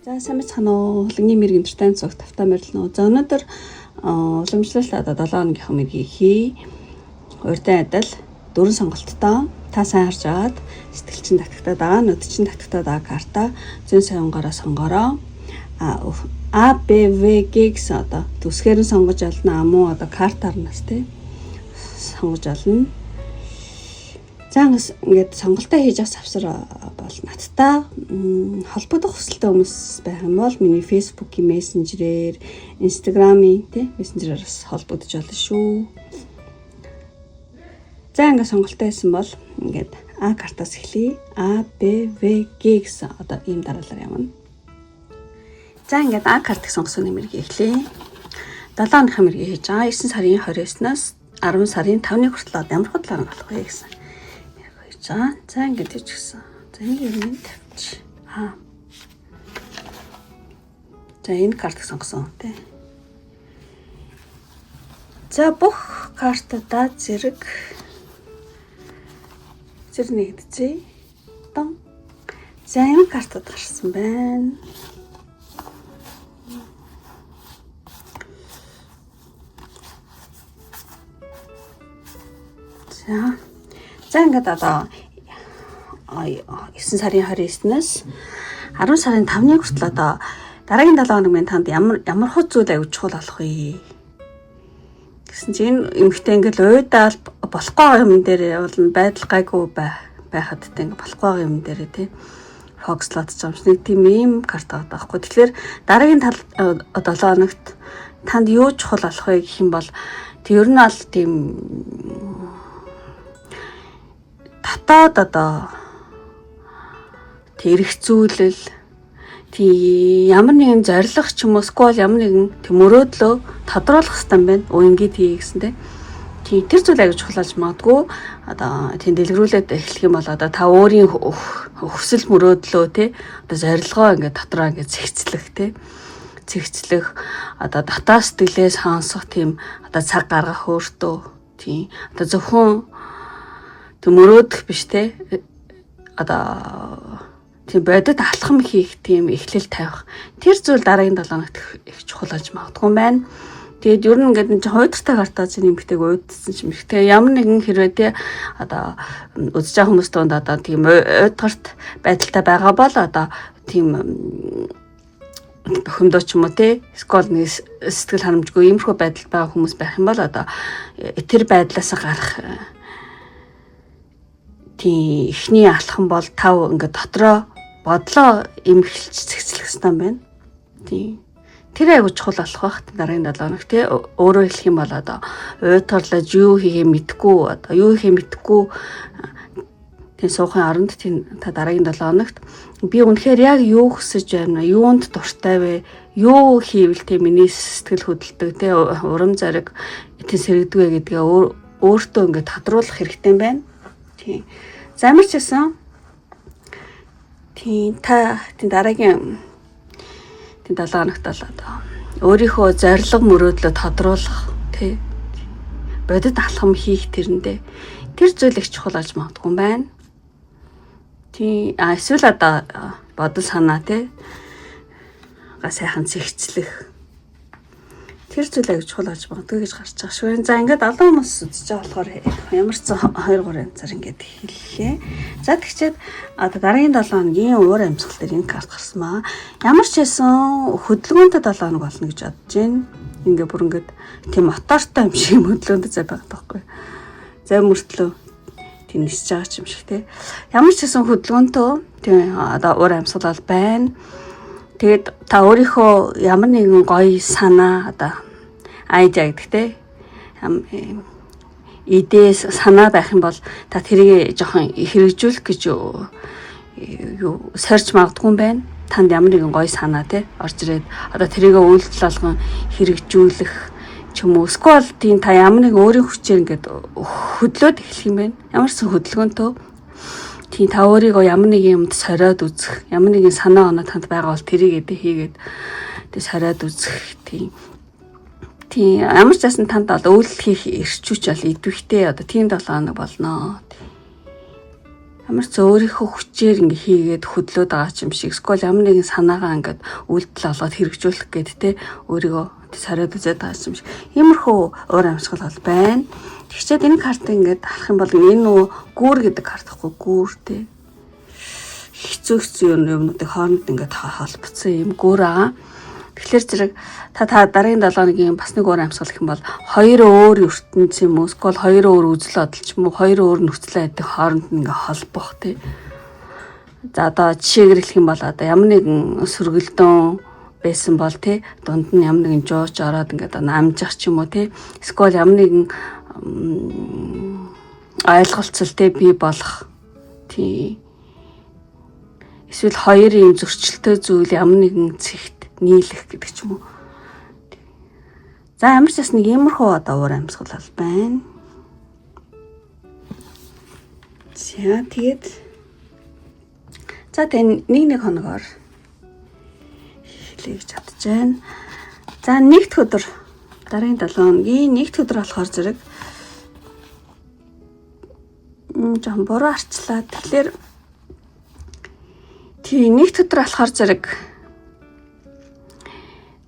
За сайн мэцхан уу. Хөлгийн мэрэг энтертайнмент цогт тавтаа морилно. За өнөөдөр уламжлалт 7 хоногийн мэргийг хий. Урьдын адил 4 сонголттой та сайн харж агаад сэтгэлчин татгатаа дагаа, нүдчин татгатаа дагаа карта зэн сонгороо сонгороо. А Б В Г гэсэн одоо төсгээр нь сонгож олно амуу одоо картаар нас тий сонгож олно. За ингээд сонголтоо хийж авах завсар бол надтай холбогдох хүсэлтэй хүмүүс байх юм бол миний Facebook-ийн мессенжерээр, Instagram-ийн тий мессенжерээс холбогдож болно шүү. За ингээд сонголтоо хийсэн бол ингээд А картаас эхлэе. А Б В Г гэсэн одоо ийм дараалал явна. За ингээд А картыг сонгосон нэмэрийг эхлэе. 7 хоногийн мэргийг хийж байгаа. 9 сарын 29-наас 10 сарын 5-ны хүртэл ямар худлаар болох вэ гэсэн. За ингээд хийж гисэн. За нэг юм тавьчих. За энэ картыг сонгосон тий. За бүх картуудаа зэрэг нэгдэжээ. Том. За энэ картууд гарсан байна. За ингээд одоо 9 сарын 29-наас 10 сарын 5-ны хүртэл одоо дараагийн 7 хоногийн танд ямар хөө зүйл аяг чухал болох вэ гэсэн чинь эмхтэй ингээд уйдаал болохгүй байгаа юм дээр бол байдал гайгүй байхад тэ ингээд болохгүй байгаа юм дээр тий фокуслаад ч юм шиг нэг тийм ийм карт байгаа байхгүй. Тэгэхээр дараагийн 7 хоногт танд юу чухал болох вэ гэх юм бол тэр нь аль тийм татаад одоо тэрэгцүүлэл тий ямар нэгэн зориг ч юм уу сквал ямар нэгэн тийм мөрөөдлөө тодруулах хэрэгтэй байна. Ингээд хий гэсэн тий тэр зүйл аяг чухалж магадгүй одоо тийм дэлгэрүүлээд эхлэх юм бол одоо та өөрийн хүсэл мөрөөдлөө тий одоо зорилгоо ингээд дотроо ингээд зэгцлэх одоо дотоод сэтгэлээ сонсох тийм одоо цаг гаргах өөртөө тий одоо зөвхөн тэг мөрөөдөх биш те одоо тийм бодит алхам хийх тийм эхлэл тавих тэр зүйл дараагийн 7 хоногт их чухал болж магадгүй байна. Тэгээд ер нь ингээд энэ хойдортой картаа чинь эмхтэйг уйдсан ч юм их те ямар нэгэн хэрвээ те одоо үзэж байгаа хүмүүс донд одоо тийм уйдгарт байдалтай байгаа бол одоо тийм бохимдоо ч юм уу те скол нэг сэтгэл ханамжгүй иймэрхүү байдал байгаа хүмүүс байх юм бол одоо тэр байдлаас гарах тий эхний алхам бол тав ингээд дотроо бодлоо эмхэлж цэгцлэх хэрэгтэй байна. Тий тэр аягүй чухал болох байх дараагийн 7 хоног тий өөрөөр хэлэх юм бол одоо уйтгарлаж юу хийхээ мэдэхгүй одоо юу хийхээ мэдэхгүй тий суухын оронд тий та дараагийн 7 хоногт би үнэхээр яг юу хүсэж байна вэ? Юунд дуртай вэ? Юу хийвэл тий миний сэтгэл хөдлөлдөг тий урам зориг тий сэрэгдэг вэ гэдгээ өөртөө ингээд тодруулах хэрэгтэй байна. Тий. Замарч гэсэн. Тий та тий дараагийн тий 7 хоногт л одоо өөрийнхөө зориг мөрөөдлөө тодруулах тий бодит алхам хийх тэрэндээ тэр зүйл их чухал болж магадгүй байна. Тий эсвэл одоо бодол санаа тий сайхан зэгцлэх тэр зүйл аяг чухал болж магадгүй гэж гарч байгаа шүү. За ингээд олон хүмүүс үзэж байгаа болохоор ямар ч 2-3 янзаар ингээд хэллээ. За тэгчээд одоо дараагийн 7 хоногийн уур амьсгал дээр энэ карт гарсан маа. Ямар ч байсан хөдөлгөөнтэй 7 хоног болно гэж бодож байна. Ингээд бүр ингээд тийм мотортой юм шиг хөдөлгөөнтэй зай байгаа байхгүй. Зай мөртлөө тийм нисэж байгаа юм шиг те. Ямар ч байсан хөдөлгөөнтэй тийм одоо уур амьсгал бол байна. Тэгээд та өөрийнхөө ямар нэгэн гоё санаа одоо айдиа гэдэг те идээ санаа байх юм бол та тэрийг жоохон хэрэгжүүлэх гэж юу сорж магадгүй юм байна. Танд ямар нэгэн гоё санаа те орж ирээд одоо тэрийг үйлдэл болгон хэрэгжүүлэх ч юм уу сквал тийм та ямар нэгэн өөрийн хүчээр ингээд хөдлөөд эхлэх юм байна. Ямар ч хөдөлгөөнтэй тий та өөрийгөө ямар нэг юмд сориод үзэх, ямар нэгэн санаа оноо танд байгаа бол тэрийг хийгээд тий сориод үзэх тий ямар ч байсан танд бол үйлдэл хийх эрчүүч бол идэвхтэй одоо тийм 7 хоног болно. ямар ч өөрийнхөө хүчээр ингээ хийгээд хөдлөөд байгаа юм шиг эсвэл ямар нэгэн санаагаа ингээд үйлдэл олгоод хэрэгжүүлэх гээд те өөрийгөө сариад үзээд байгаа юм шиг иймэрхүү уур амьсгал бол байна. Тэгчээд энэ картыг ингээд харах юм бол энэ нөгөө гүүр гэдэг карт гэхгүй гүүр те хэцүү юмнуудыг хооронд ингээд холбоцсон юм гүүр аа. Тэгэхээр зэрэг та дараагийн 7 хоногийн бас нэг уур амьсгал гэх юм бол хоёр өөр ертөнц юм уу эсвэл хоёр өөр үзэл бодол ч юм уу хоёр өөр нөхцөл байдлын хооронд ингээ холбох тий. За одоо жишээгээр хэлэх юм бол одоо ямар нэгэн сөргөлдөөн байсан бол тий дунд нь ямар нэгэн жооч ороод ингээ намжих ч юм уу тий эсвэл ямар нэгэн ойлголцолтой бий болох тий эсвэл хоёр юм зөрчилтэй зүйл ямар нэгэн цэгт нийлэх гэдэг ч юм уу. За ямар ч бас нэг иймэрхүү одоо уур амьсгал бол байна. За тэгээд нэг хоногоор хэлье гэж бодож байна. За нэгд өдөр дараагийн 7 хоногийн нэгд өдөр болохоор зэрэг жоохон буруу арчлаа. Тэгэхээр нэгд өдөр болохоор зэрэг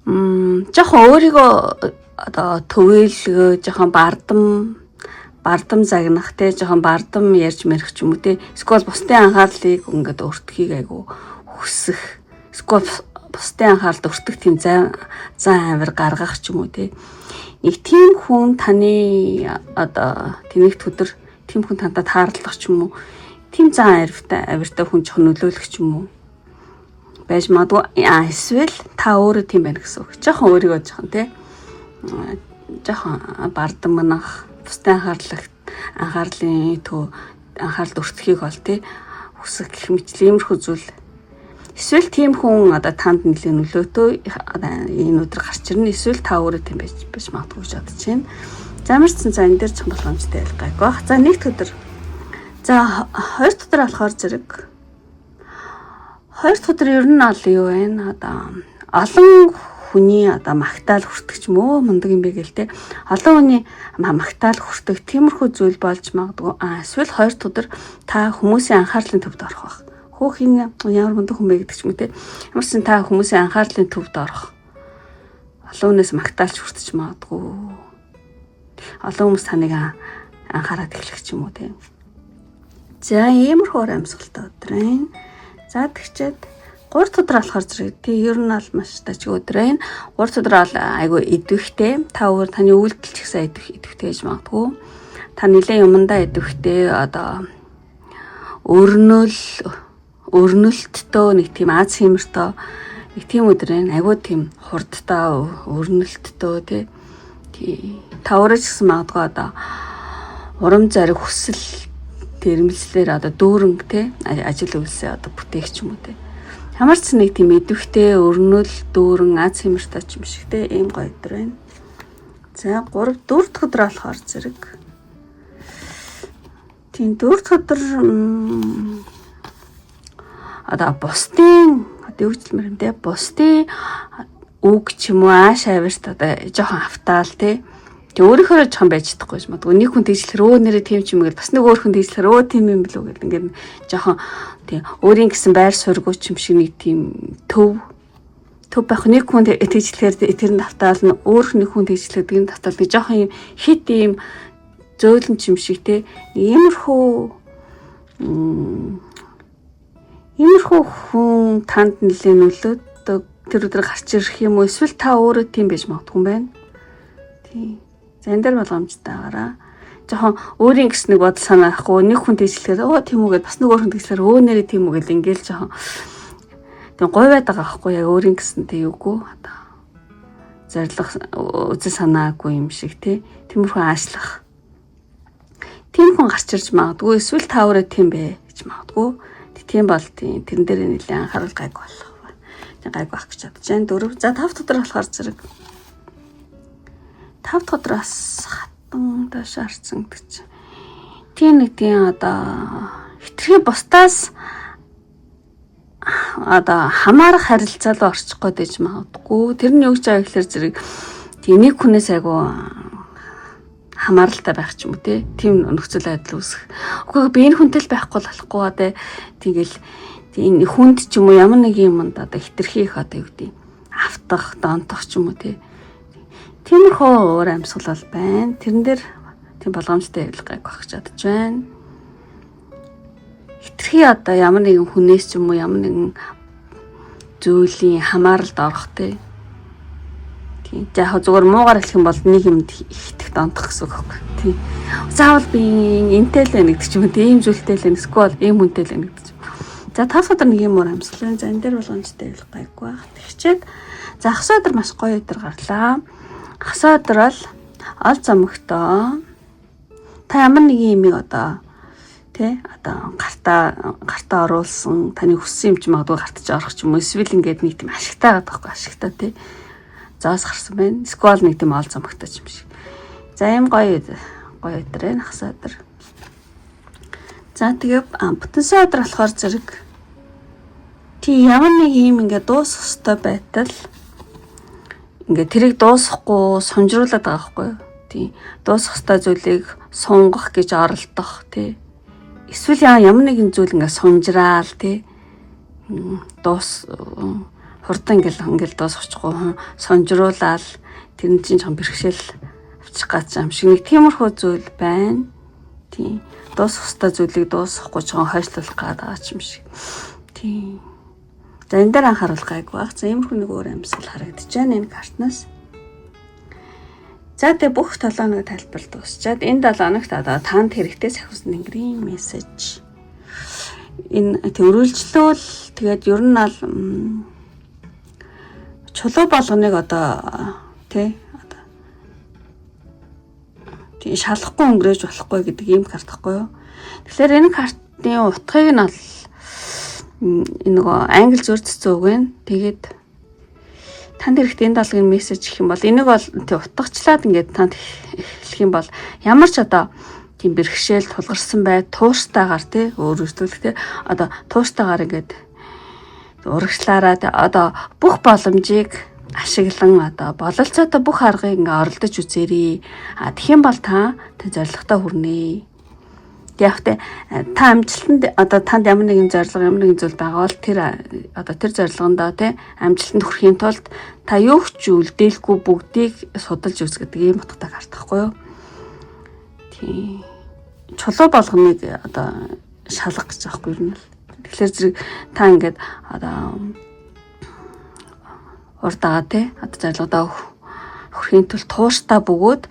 жоохон өөрийгөө одоо төвөөлгөө жоохон бардам загнах те жоохон бардам ярьж мэрэх ч юм уу те эсвэл бусдын анхаарлыг ингээд өртөхийг айгу хүсэх эсвэл бусдын анхаарлд өртөх тийм зан авир гаргах ч юм уу те нэг тийм хүн таны одоо тэнэгт өдөр тийм хүн тантай таарлах ч юм уу тийм зан авиртай хүн жоохон нөлөөлөх ч юм уу байж магадгүй эсвэл та өөрөө тийм байна гэсэн үг. Жохон өөрийгөө жохон тий. Жохон бардам манах, бусдын анхаарлын анхаарал өртөхийг бол тий хүсэх гэх мэт иймэрхүү зүйл. Эсвэл тийм хүн одоо танд нэлээд нөлөөтэй энэ өдөр гарч ирнэ. Эсвэл та өөрөө тийм байж магадгүй гэж бодож байна. За ямарчсан за энэ дээр ч боломжтой ялгаагүй бах. За нэгд өдөр. За хоёр өдөр болохоор зэрэг хоёр дахь өдөр ер нь ол юу вэ? Одоо олон хүний одоо магтаал хүртэх ч юм уу мундаг юм бэ гээл те. Олон хүний магтаал хүртэх тиймэрхүү зүйл болж магадгүй. Эсвэл хоёр дахь өдөр та хүмүүсийн анхаарлын төвд орох байх. Хөөх энэ ямар мундаг хүн бэ гэдэг ч юм уу те. Ямар ч та хүмүүсийн анхаарлын төвд орох. Олон хүнээс магтаалч хүртэж магадгүй. Олон хүмүүс таныг анхаарат эхлэх ч юм уу те. За иймэрхүү амьсгалтай өдөр юм. За тэгчээд 3 дахь өдөр болохоор зэрэг тий ер нь бол маш тач өдөр байна. 3 дахь өдөр бол айгүй идэвхтэй. Та өөр таны үйлдэл ч гэсэн идэвхтэй гэж магадгүй. Та нэлээд юмдаа идэвхтэй одоо өрнөлттэй нэг тийм аз хэмэртэй нэг тийм өдөр байна. Айгүй тийм хурдтай өрнөлттэй тий. Та өөрөө ч гэсэн магадгүй одоо урам зориг хүсэл тэрмэлслэр одоо дүүрэнг те ажил үйлсээ одоо бүтээгч юм уу те ямар ч нэг тийм идэвхтэй өрнөл дүүрэн аз хэмэртэй ч юм шиг те ийм гоё өдөр байна. За 4 дахь өдөр болохоор зэрэг тийм 4 дахь өдөр одоо бусдын одоо юу гэж хэлмээр юм те бусдын үг ч юм уу ааш авирт одоо жоохон автаал те өөрийнхөө жоохон байж чадахгүй юм байна. Нэг хүн тэгжлэхэр нэрээ тийм ч юм гээд бас нэг өөр хүн тэгжлэхэр тийм юм билүү гэдэг ингээд жоохон тийм өөрийн гэсэн байр суурьгүй ч юм шиг нэг тийм төв байх нэг хүн тэгжлэхэр тэр нь давтаал нь өөр нэг хүн тэгжлэхэр тэр нь давтаал нэг жоохон юм хит юм зөөлөн ч юм шиг те иймэрхүү хүн танд нэлээд нөлөөдөг тэр өдөр гарч ирэх юм уу эсвэл та өөрөө тийм байж магадгүй юм байна. Тийм. За энэ дээр болгоомжтой байгаараа. Жохон өөрийн гэс нэг бодол санаа ахгүй нэг хүн тэгжлэхээр тийм үгээд бас нэг өөр хүн тэгжлэхээр нэрээ тийм үгээл ингээл жохон тийм гой байдаг аахгүй яг өөрийн гэсэнтэй юугүй одоо зориг үзэл санаагүй юм шиг тиймэрхүү аашлах. Тийм хүн гарч ирж магадгүй эсвэл та өөрөө тийм бэ гэж магадгүй. Тийм бол тийм тэрэн дээр нэлээд анхаарал гайг болох. Гайг байх гэж бодож байна. 4 за 5 дахь өдөр болохоор зэрэг 5 дахь өдрөөс хатан доош харцсан гэдэг чинь. Тийм нэг тийм одоо хитрхи бусдаас одоо хамаарах харилцаалуу орчих гээд байж магадгүй. Тэр нь юу гэж байгаа гэхээр зэрэг тийм нэг хүнээс айгу хамааралтай байх ч юм уу те. Тийм нөхцөл байдал үүсэх. Үгүй би энэ хүнтэй л байхгүй болохгүй одоо тэгэл энэ хүнд ч юм уу ямар нэг юмд одоо хитрхи их одоо юу гэдэг автах, донтох ч юм уу те. Тиймэрхүү уур амьсгал бол байна. Тэрэн дээр тийм болгоомжтой явуулах гайг багч чадж байна. Хитрхи одоо ямар нэгэн хүнээс ч юм уу ямар нэгэн зүйлийн хамааралд орох те. Тийм. За яг зүгээр муугаар хэлэх юм бол нэг юмд ихтгэх донтох гэсэн үг байхгүй. Тийм. Заавал би энтэй л байна гэдэг ч юм уу тийм зүйлтэй л байна. Эсвэл ийм хүнтэй л байна гэдэг ч юм. За тас өдөр нэг юм уур амьсгал байна. За энэ дээр болгоомжтой явуулах гайгүй баг. Тэгчээд за хас өдөр маш гоё өдөр гарлаа. Хас өдөр бол ол замгтоо та ямар нэг юмыг одоо тий одоо гартаа оруулсан таны хүссэн юм чи магадгүй гартаж орох ч юм уу эсвэл ингээд нэг тийм ашигтай байгаа байхгүй ашигтай тий зоос гарсан байна. Сквал нэг тийм ол замгтай ч юм шиг. За ийм гоё өдөр байна хас өдөр. За тэгээ бүтэн сая өдөр болохоор зэрэг тий ямар нэг юм ингээд дуусах ёстой байтал ингээд тэрийг дуусгахгүй сунжруулад байгаа байхгүй юу? Тий дуусах ёстой зүйлийг сунгах гэж оролдох тий. Эсвэл ямар нэгэн зүйл ингээд сунжраал тий. Хурдан ингээл дуусчихгүй сонжруулаад тэр нь чинь бэрхшээл авчих гэж юм шиг нэг тиймэрхүү зүйл байна. Тийм. Дуусах ёстой зүйлийг дуусгахгүй жоохон хойшлуулах гэдэг юм шиг. Тийм. За энэ дээр анхааруул гайг баг. За иймэрхүү нэг өөр амьсгал харагдаж байна энэ картнаас. За тэгээ бүх 7 хоног тайлбар дуусчаад энэ 7 хоногт одоо танд хэрэгтэй сахиусны нэнгэрийн мессеж. Энэ төрүүлжлүүл тэгээд ер нь ал чулуу болгоныг одоо тий одоо тий шалахгүй өнгөрөөж болохгүй гэдэг ийм карт байхгүй юу. Тэгэхээр энэ картны утгыг нь бол энэ нөгөө англи зур цэцэн үг байна. Тэгээд танд хэрэгтэй энэ долгын мессеж гэх юм бол энийг бол тий утгачлаад ингээд танд хэлэх юм бол ямар ч одоо тийм бэрхшээл тулгарсан бай тууштайгаар тий өөрөөсөө тий одоо тууштайгаар ингээд урагшлаараа одоо бүх боломжийг ашиглан одоо бололцоотой бүх аргыг ингээ оролдож үзээрэй. Тэгэх юм бол та зорилготой хүрнэ. Тэгэхдээ та амжилтанд одоо танд ямар нэгэн зорилго ямар нэгэн зүйл байгаа бол тэр одоо тэр зорилгондоо тий амжилтанд хүрэхийн тулд та юу ч үлдээлгүй бүгдийг судалж үз гэдэг ийм утгатай карт байхгүй юу? Тий. Чулуу болгоныг одоо шалгах гэж байхгүй юм л. Тэгэхээр зэрэг та ингээд одоо урдаа тий одоо зорилгодоо хүрэхийн тулд тууштай бөгөөд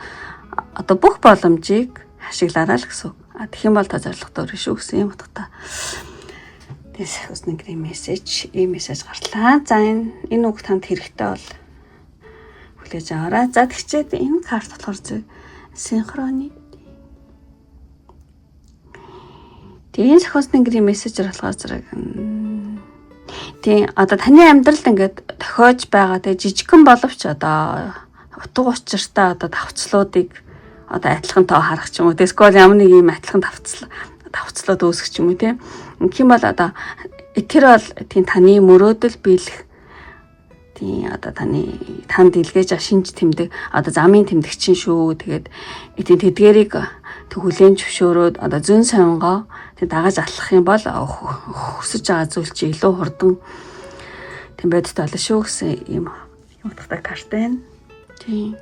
одоо бүх боломжийг ашиглаарай л гэсэн үг. Тэгэх юм бол та зорилготой өрөө шүү гэсэн юм утгатай. Тэгээс сахиусны нэнгэрийн мессеж, мессеж гарлаа. За энэ үг танд хэрэгтэй бол хүлээж аваарай. За тэгчээд энэ карт болохоор зөв синхроны. Тэгээ сахиусны нэнгэрийн мессежээр болохоор зэрэг тийм одоо таны амьдралд ингээд тохиож байгаа те жижигхэн боловч одоо утга учиртай одоо давцлуудыг одоо адилхан тоо харах ч юм уу те скол ямар нэг юм адилхан давцлууд үүсгэх ч юм уу те ингэх юм бол одоо тэр бол тийм таны мөрөөдөл биелэх тийм одоо танд илгээж шинж тэмдэг одоо замын тэмдэгчин шүү. Тэгээд тийм тэдгэрийг хүлээн зөвшөөрөөд одоо зүүн сонгоо тэг дагаж алхах юм бол хүсэж байгаа зүйл чи илүү хурдан тийм бодит болно шүү гэсэн юм утгатай карт байна. Тийм.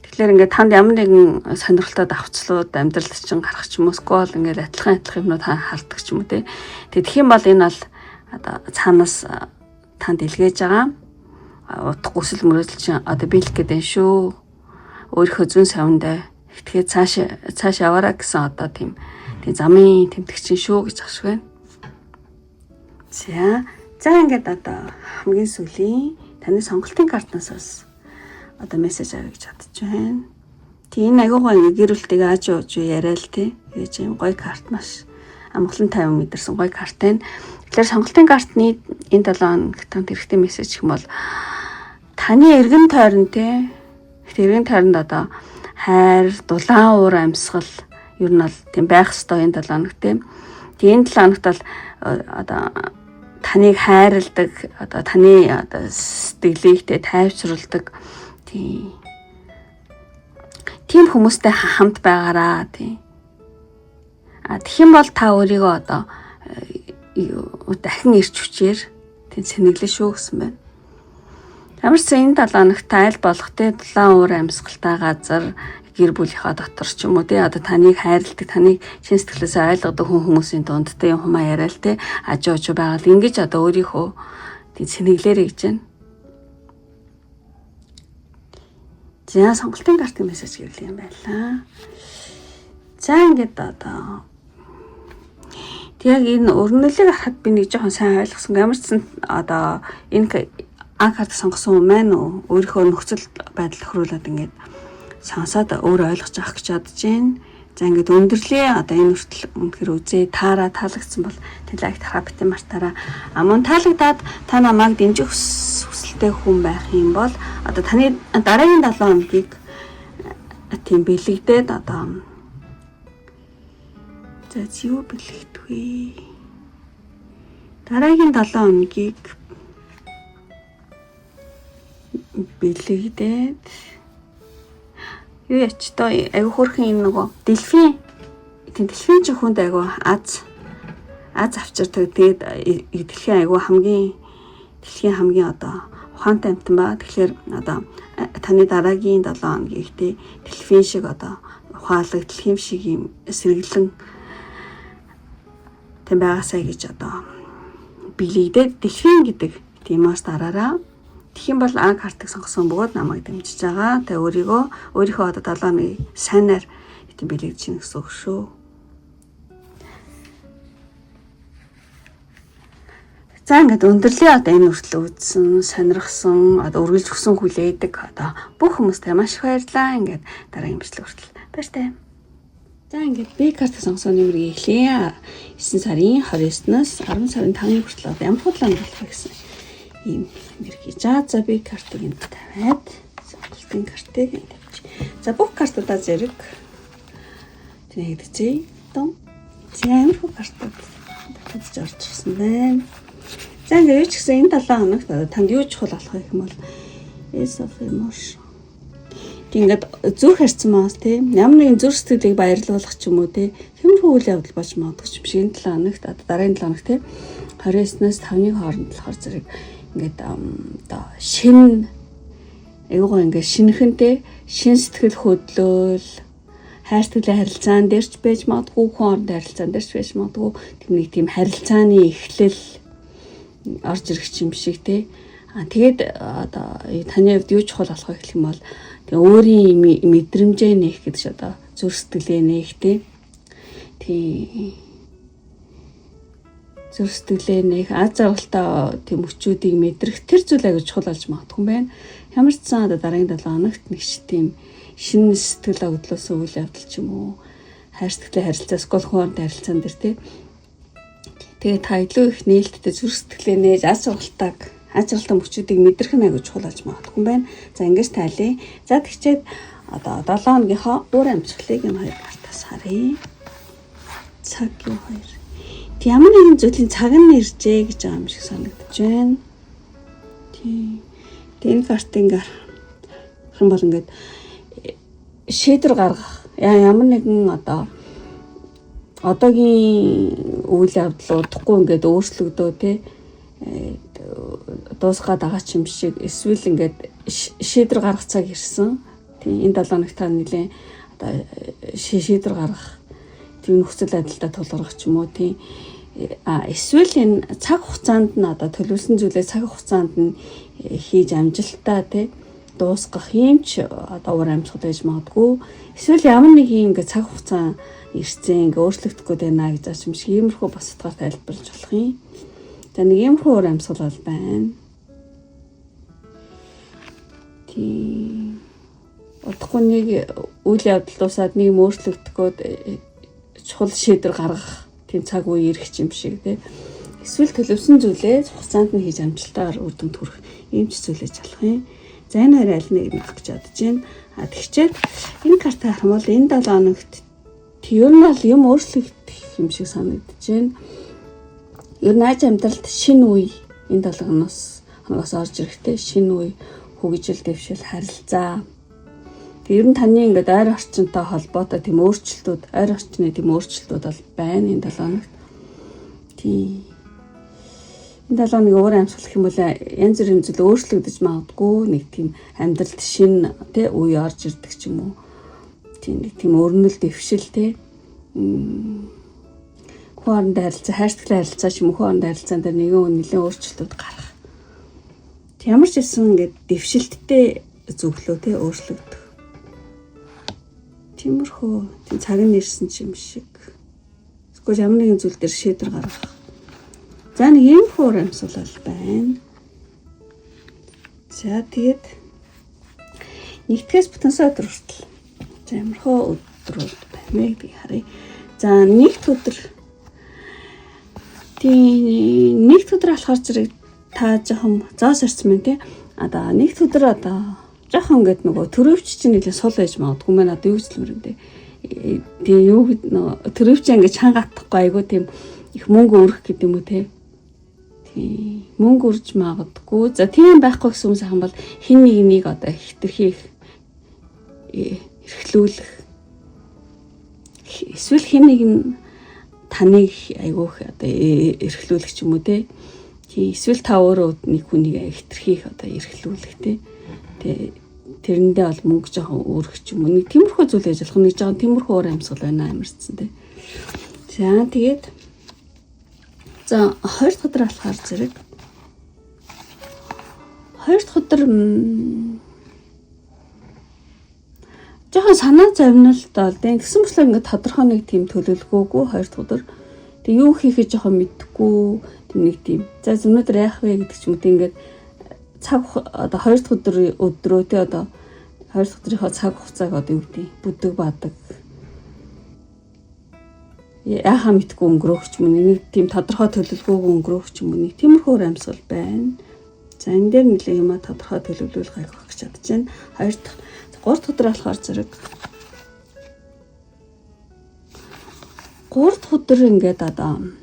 Тэгэхээр ингээд танд ямар нэгэн сонирхолтой давцлууд амьдралд чинь гарах ч юм уу скол ингээд адилхан юмнууд хардаг ч юм уу те. Тэгэх юм бол энэ бол одоо цаанаас танд илгээж байгаа утга хүсэл мөрөөдөл чинь одоо биелэх гэдэг шүү. Өөрийнхөө зүүн савндаа тэгэхээр цааш яваараа гэсэн одоо тийм замын тэмдэгчин шүү гэж ах шиг байна. За ингээд одоо хамгийн сүүлийн таны сонголтын картнаас бас одоо мессеж авъя гэж бодож байна. Тийм агуу гоё гэр бүлтэйг ааж ууж яриа л тий. Гэж юм гоё карт маш амгалан 50 мэдэрсэн гоё карт байна. Тэгэхээр сонголтын картны энэ 7 хоногт танд хэрэгтэй мессеж гэх юм бол таны эргэн тойрон тий. Эргэн тойронд одоо хайр, дулаан уур амьсгал ер нь бол тийм байх ёстой энэ 7 хоног тийм. Тэгээ энэ 7 хоногт бол одоо таныг хайрладаг, одоо таны одоо сэтгэлийг тайвшруулдаг тийм тийм хүмүүстэй хамт байгаараа тий. Тэгэх юм бол та өөрийгөө одоо дахин ирч хүчээр тийм сэнэглэн шүү гэсэн байна. Ямарсан энэ 7 хоногт аль болох те дулаан уур амьсгалтай газар гэр бүлийнхаа дотор ч юм уу те одоо таныг хайрладаг, таныг чин сэтгэлээсээ ойлгодог хүмүүсийн дунд те юмаа яриа л те ажуу байгаад ингэж одоо өөрийнхөө тийм сэнэглээрэй гэж байна. За сонголтын картын мессеж гэвэл юм байлаа. За ингээд одоо яг энэ өрнөлийг харахад би нэг жоохон сайн ойлгосон. Ямар ч сан одоо энэ карт сонгосон юм байна уу? Өөрийнхөө нөхцөл байдал хөрүүлээд ингээд сонсоод өөрөө ойлгож авах гэж бодож байна. За ингээд өндөрлөө одоо энэ хүртэл үнэхээр үзээ таалагдсан бол лайк тараа битэн мартаараа. Мөн таалагдаад та намайг дэмжих хүсэлтэй хүн байх юм бол одоо таны дараагийн 7 хоногийг тийм бэлэгдээд одоо за юу бэлэгдвэ? Дараагийн 7 хоногийг бэлэгдээд юу яч тоо айгу хөрхэн юм нөгөө дэлфин ч хүнд айгу аз авчирдаг. Тэгээд дэлхийн хамгийн одоо ухаантай амтан ба тэгэхээр одоо таны дараагийн 7 хоногийг те дэлфин шиг одоо ухаалаг дэлхийн шиг юм сэргэлэн тэм байгаасаа гэж одоо билэгдээд дэлхийн гэдэг тиймээс дараараа тэгэх юм бол картыг сонгосон бөгөөд намайг дэмжиж байгаа. Тэгээ өөрийнхөө одоо 7 хоногийн сайнаар идэв билэгдэж чинь гэсэн үг шүү. За ингээд өндөрлөө одоо энэ хүртэл үзсэн, сонирхсон, одоо үргэлж өгсөн хүлээдэг одоо бүх хүмүүстээ маш их баярлалаа. Ингээд дараагийн бичлэг хүртэл баяртай. За ингээд би картыг сонгосон нэмрийг эхлэе. 9 сарын 29-наас 10 сарын 5-ны хүртэл одоо ямар худлаа болох вэ гэсэн ийм нэрхий. За би картыг энд тавиад сонголтын картыг энд тавьчих. За бүх картуудаа зэрэг тэгдэжээ. За ямар хөө картууд тавьж орж ирсэн байна. За ингээд юу ч гэсэн энэ 7 хоногт танд юу чухал болох гэх юм бол Ace of Emotion. Ингээд зүрх харьцан маас тийм ямар нэгэн зүрх сэтгэлийг баярлуулах ч юм уу тийм хэмжүү үйл явдал болж магадгүй ч юм шиг энэ 7 хоногт одоо дараагийн 7 хоногт тийм 29-наас 5-ны хооронд болохоор зэрэг ингээд одоо ингээд шинэхэнтэй шин сэтгэл хөдлөл хайр сэтгэлийн харилцаан дээрч байж магадгүй хүн хоорондын харилцаан дээрч байж магадгүй тийм харилцааны эхлэл орж ирэх юм шиг тий. Тэгээд одоо таны хувьд юу чухал болох вэ гэх юм бол тэгээ өөрийн мэдрэмжээ нээх гэдэг чинь одоо зүрх сэтгэлээ нээх тий. Зүрх сэтгэлээ нээх аз жаргалтай тийм өчүүдийг мэдрэх тэр зүйл аягүй чухал болж магадгүй юм байна. Ямар ч сан одоо дараагийн 7 хоногт нэг ч тийм шинэ сэтгэл хөдлөсөн үйл явдал ч юм уу хайр сэтгэлийн харилцаас гол хоорондын харилцаан дээр тий. Тэгээ та илүү их нээлттэй зүрх сэтгэлээ нээж аз жаргалтай мөчүүдийг мэдрэх нь аягүй чухал болж магадгүй юм байна. За ингэж тайлъя. За тэгчээд одоо 7 хоногийнхоо уур амьсгалыг энэ хоёр картаас харъя. Цаг юу хоёр. Ямар нэгэн зүйлийн цаг нь иржээ гэж байгаа юм шиг санагдаж байна. Энэ картын гарах юм бол ингээд шийдвэр гаргах. Ямар нэгэн одоогийн үйл явдал удахгүй ингээд өөрчлөгдөө тий дуусгаад байгаа ч юм шиг эсвэл ингээд шийдвэр гаргах цаг ирсэн. Тийм энэ 7 хоногт та нэлийн одоо шийдвэр гаргах тийм нөхцөл байдалтай тулгарх ч юм уу тийм эсвэл энэ цаг хугацаанд нь одоо төлөвлөсөн зүйлээ цаг хугацаанд нь хийж амжилттай тий дуусгах юм ч одоо уур амьсгал байж магадгүй. Эсвэл ямар нэг юм ингээд цаг хугацаа ирсэн ингээ өөрчлөгдөхгүй байна гэж юм шиг иймэрхүү бас утгаар тайлбарлаж болох юм. За нэг иймэрхүү уур амьсгал бол байна. Тийм. Удахгүй нэг үйл явдал дуусаад нэг өөрчлөгдөхөд чухал шийдвэр гаргах тийм цаг үе ирэх юм шиг тий. Эсвэл төлөвсөн зүйлээ хугацаанд нь хийж амжилтаар үр дүнд хүрэх ийм ч зүйлэж болох юм. За энэ хоёр аль нэг нөх гэж бодож байна. Тэгчээд энэ карта харах юм бол энэ 7 хоногт ер нь бол юм өөрчлөгдөх юм шиг санагдаж байна. Ер нь аж амьдралд шинэ үе энэ 7 хоногоос орж ирэхтэй шинэ үе хөгжил дэвшил харилцаа Тэг ер нь таны ингээд ойр орчинтой холбоотой тийм өөрчлөлтүүд, ойр орчны тийм өөрчлөлтүүд бол байна энэ 7 хоногт. Тийм. Энэ 7 хоног өөр амьсгалах юм бол янз бүрийн зүйл өөрчлөгдөж магадгүй, нэг тийм амьдралд шинэ тий үе орж ирдэг ч юм уу. Тийм нэг тийм өрнөл дэвшил тий. Хооронд харилцаа, хайрцагтай харилцаа ч юм уу, хооронд харилцаанд нэгэн нэлээд өөрчлөлтүүд гарах. Ямар ч гэсэн ингээд дэвшилттэй зөвлөө тий өөрчлөгдөх. Тиймэрхүү тийм цаг нь ирсэн юм шиг. Эсвэл ямар нэгэн зүйл дээр шийдвэр гаргах. За нэг юм хуур амьсгал байна. За тэгээд нэгдгээс бүтэн сая өдөр хүртэл. За ямархуу өдрүүд байна гэдгийг харъя. За нэгд өдөр. Тийм нэгд өдөр болохоор зэрэг та жоохон зоос ирсэн мэн тий. Одоо нэгд өдөр одоо жоохон ингээд нөгөө төрөвч чинь нэлээ сул байж магадгүй мэн одоо юу гэж л мөрөндөө. Тэгээ юу нөгөө төрөвч ингээд чангатахгүй айгу тийм их мөнгө өрөх гэдэг юм уу тий. Тийм мөнгө үрж магадгүй. За тийм байхгүй гэсэн юм сайхан бол хин нэг одоо хитрхи эрхлүүлэх. Эсвэл хин нэг нь таныг айгуух одоо эрхлүүлэх ч юм уу тий. Эсвэл та өөрөө нэг хүнийг хитрхийх одоо эрхлүүлэх тий. Тэрэндээ бол мөнгө жоохон өөрөх ч юм уу. Нэг тиймэрхүү зүйл ажиллах нэг жоохон тиймэрхүү уур амьсгал байна амарцсан тий. За тэгээд за 2 дахь өдөр болохоор зэрэг 2 дахь өдөр жоохон санаа зовнилт бол тэгсэн мэтлээ ингээд тодорхой нэг тийм төлөвлөгөөгүй 2 дахь өдөр. Тэг юу хийхээ жоохон мэдхгүй тийм нэг тийм. За өнөөдөр яах вэ гэдэг ч юм уу ингээд цаг одоо 2 дахь өдрөө тий одоо 2 дахь өдрийнхөө цаг хугацааг одоо юу гэдэг бүдэг бадаг. Яхаа мэдгүй өнгөрөөх ч юм уу нэг тийм тодорхой төлөвлөгөөгүй өнгөрөөх ч юм уу нэг тиймэрхүү амьсгал байна. За энэ дээр нэлээ юм а тодорхой төлөвлөлөх авах гэж чадж байна. 2 дахь 3 дахь өдөр болохоор зэрэг 3 дахь өдөр ингээд одоо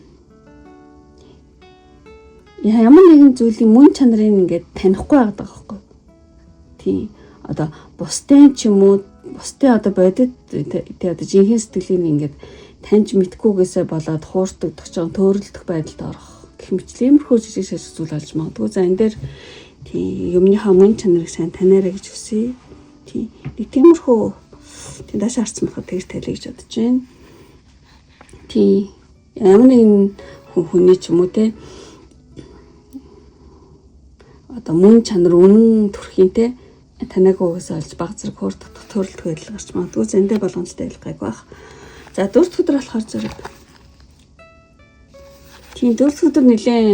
ямар нэгэн зүйлийн мөн чанарыг ингээд танихгүй байгаад байгаа байхгүй. Тийм. Одоо бусдын ч юм уу, бусдын одоо бодит тий одоо жинхэнэ сэтгэлийг ингээд таньж мэдхгүйгээсээ болоод хуурдаг, төгчөн төөрөлдөх байдалд орох. Гэх мэтлээ иймэрхүү жижиг зүйл болж магадгүй. За энэ дээр тий юмныхаа мөн чанарыг сайн танаарай гэж хүсье. Тий. Нэг тиймэрхүү тий дааш харцсан байхад тэгж талий гэж бодож байна. Тий. Ямар нэгэн хүний ч юм уу тий одоо мөн чанар үнэн төрхийнтэй танайг угсаа олж баг зэрэг хуурдах төрөлт байдал гарч магадгүй зэндээ болгоомжтой байлгах гайг байх. За 4 дахь өдөр болохоор зэрэг тийм 4 дахь өдөр нэлээ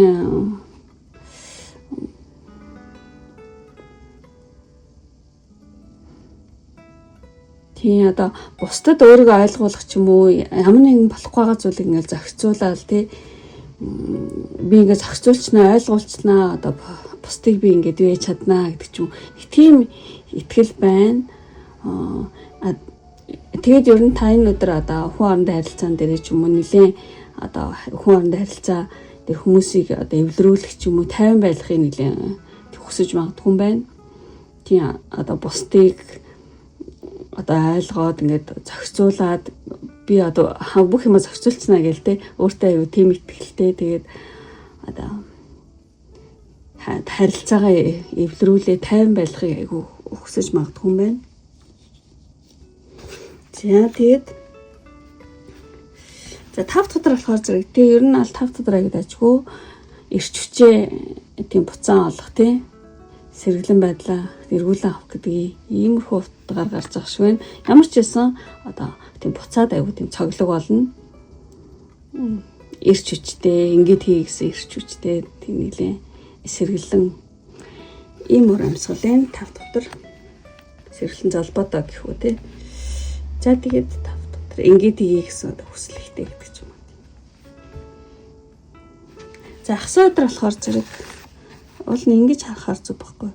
тийм одоо бусдад өөрийгөө ойлгуулах ч юм уу ямар нэгэн болохгүй байгаа зүйлийг ингээл зохицуулаад тий би ингээд зохицуулчнаа ойлгуулчнаа одоо бусдыг би ингээд вэж чаднаа гэдэг ч юм. Их тийм итгэл байна. Тэгээд ер нь та энэ өдөр одоо хүн хоорондын харилцаан дээр ч юм уу нэлээд одоо хүн хоорондын харилцаа дээр хүмүүсийг одоо эвлэрүүлэх ч юм уу 50 байлгахыг нэлээд хүсэж магадгүй юм байна. Тийм одоо бусдыг одоо ойлгоод ингээд зохицуулаад би одоо бүх юм зохицуулчихна гээл те өөртөө аюу тийм итгэлтэй тэгээд одоо харилцаагаа эвлэрүүлээ 50 байлгахыг аюу хүсэж магадгүй юм байна. За тэгээд за 5 дахь өдөр болохоор зэрэг тэг ер нь аль 5 дахь өдөр аяг дажгүй эрч хүчээ тийм буцаан олох тий сэргэлэн байдлаа эргүүлэн авах гэдэг иймэрхүү утгаар гарч байгаа шүү байна. Ямар ч байсан одоо тийм буцаад аягүй тийм цоглог болно. Эрч хүчтэй ингээд хий гэсэн эрч хүчтэй тийм нэлээ сэргэлэн ийм уур амьсгалын 5 дахь өдөр сэргэлэн залбаатай гэх үү тий. За тэгээд 5 дахь өдөр ингээд хий гэсэн хүсэл ихтэй гэдэг ч юм уу. За ахсаа өдөр болохоор зэрэг уул нь ингэж харахаар зүг байхгүй.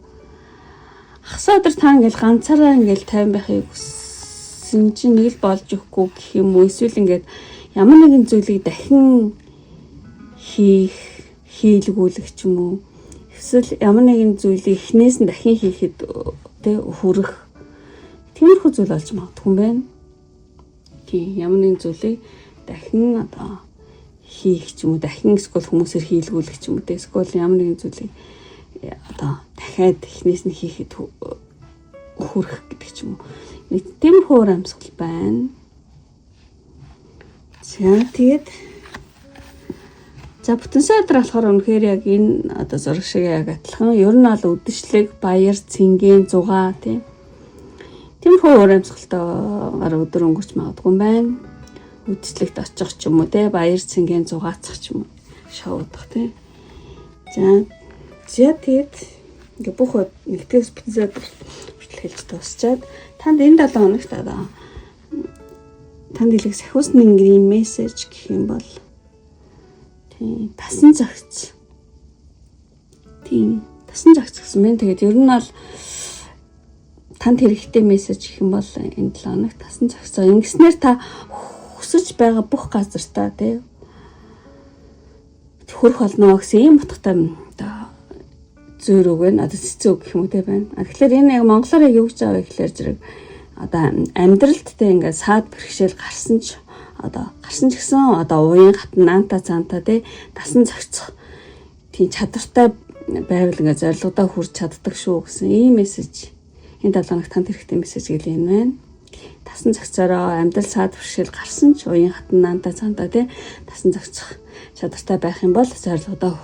Ахсаа өдөр та ингээл ганцаараа ингээл 50 байхыг хүссэн чинь нэг л болж өгөхгүй гэх юм уу эсвэл ингээд ямар нэгэн зүйлийг дахин хийлгүүлэх ч юм уу эсвэл ямар нэгэн зүйлийг эхнээс нь дахин хийхэд тэ хүрэх Тиймэрхүү зүйл болж магадгүй юм байна. Тийм ямар нэгэн зүйлийг дахин одоо хийх ч юм уу, дахин эсвэл хүмүүсээр хийлгүүлэх ч юм уу, эсвэл ямар нэгэн зүйлийг одоо дахиад эхнээс нь хийхэд хүрэх гэдэг ч юм уу. Нэг тиймэрхүү уур амьсгал байна. За тэгээд за бүтэн сайдар болохоор үнэхээр яг энэ одоо зураг шиг яг адилхан. Ер нь бол үдшилэг, баяр, цэнгийн, зугаа тийм. Тиймэрхүү уур амьсгалтай өдөр өнгөрч магадгүй юм байна. Үдшилэгт очих ч юм уу те, баяр, цэнгийн, зугаацах ч юм уу, шоудах тийм. За тэгээд ингээ бүх нэгтгэс бүтэн сайдар хүртэл хэлж дуусчаад танд энэ 7 хоногт одоо танд илэг сахиус нэнгэрийн мессеж гэх юм бол тийм тасан зохиц. Тийм тасан зохиц гэсэн мэн. Тэгээд ер нь бол танд хэрэгтэй мессеж гэх юм бол энэ 7 хоногт тасан зохицоо. Ингэснээр та хүсэж байгаа бүх газар та тий хөрөх болно гэсэн ийм утгатай одоо зөөр үг байна. Одоо цэцүү гэх юм уу те байна. Тэгэхээр энэ яг монголоор юу гэж байгаа гэхээр зэрэг одоо амьдралд те ингээд саад бэрхшээл гарсан ч гэсэн одоо уян хатан наанта цаанта те тасан зохицох тийм чадвартай байвал ингээд зорилгодоо хүрч чаддаг шүү гэсэн ийм мессеж энэ 7 хоногт танд хэрэгтэй мессеж гэл энэ байна. Тасан зохицороо амьдрал саад бэрхшээл гарсан ч уян хатан наанта цаанта те тасан зохицох чадвартай байх юм бол зорилгодоо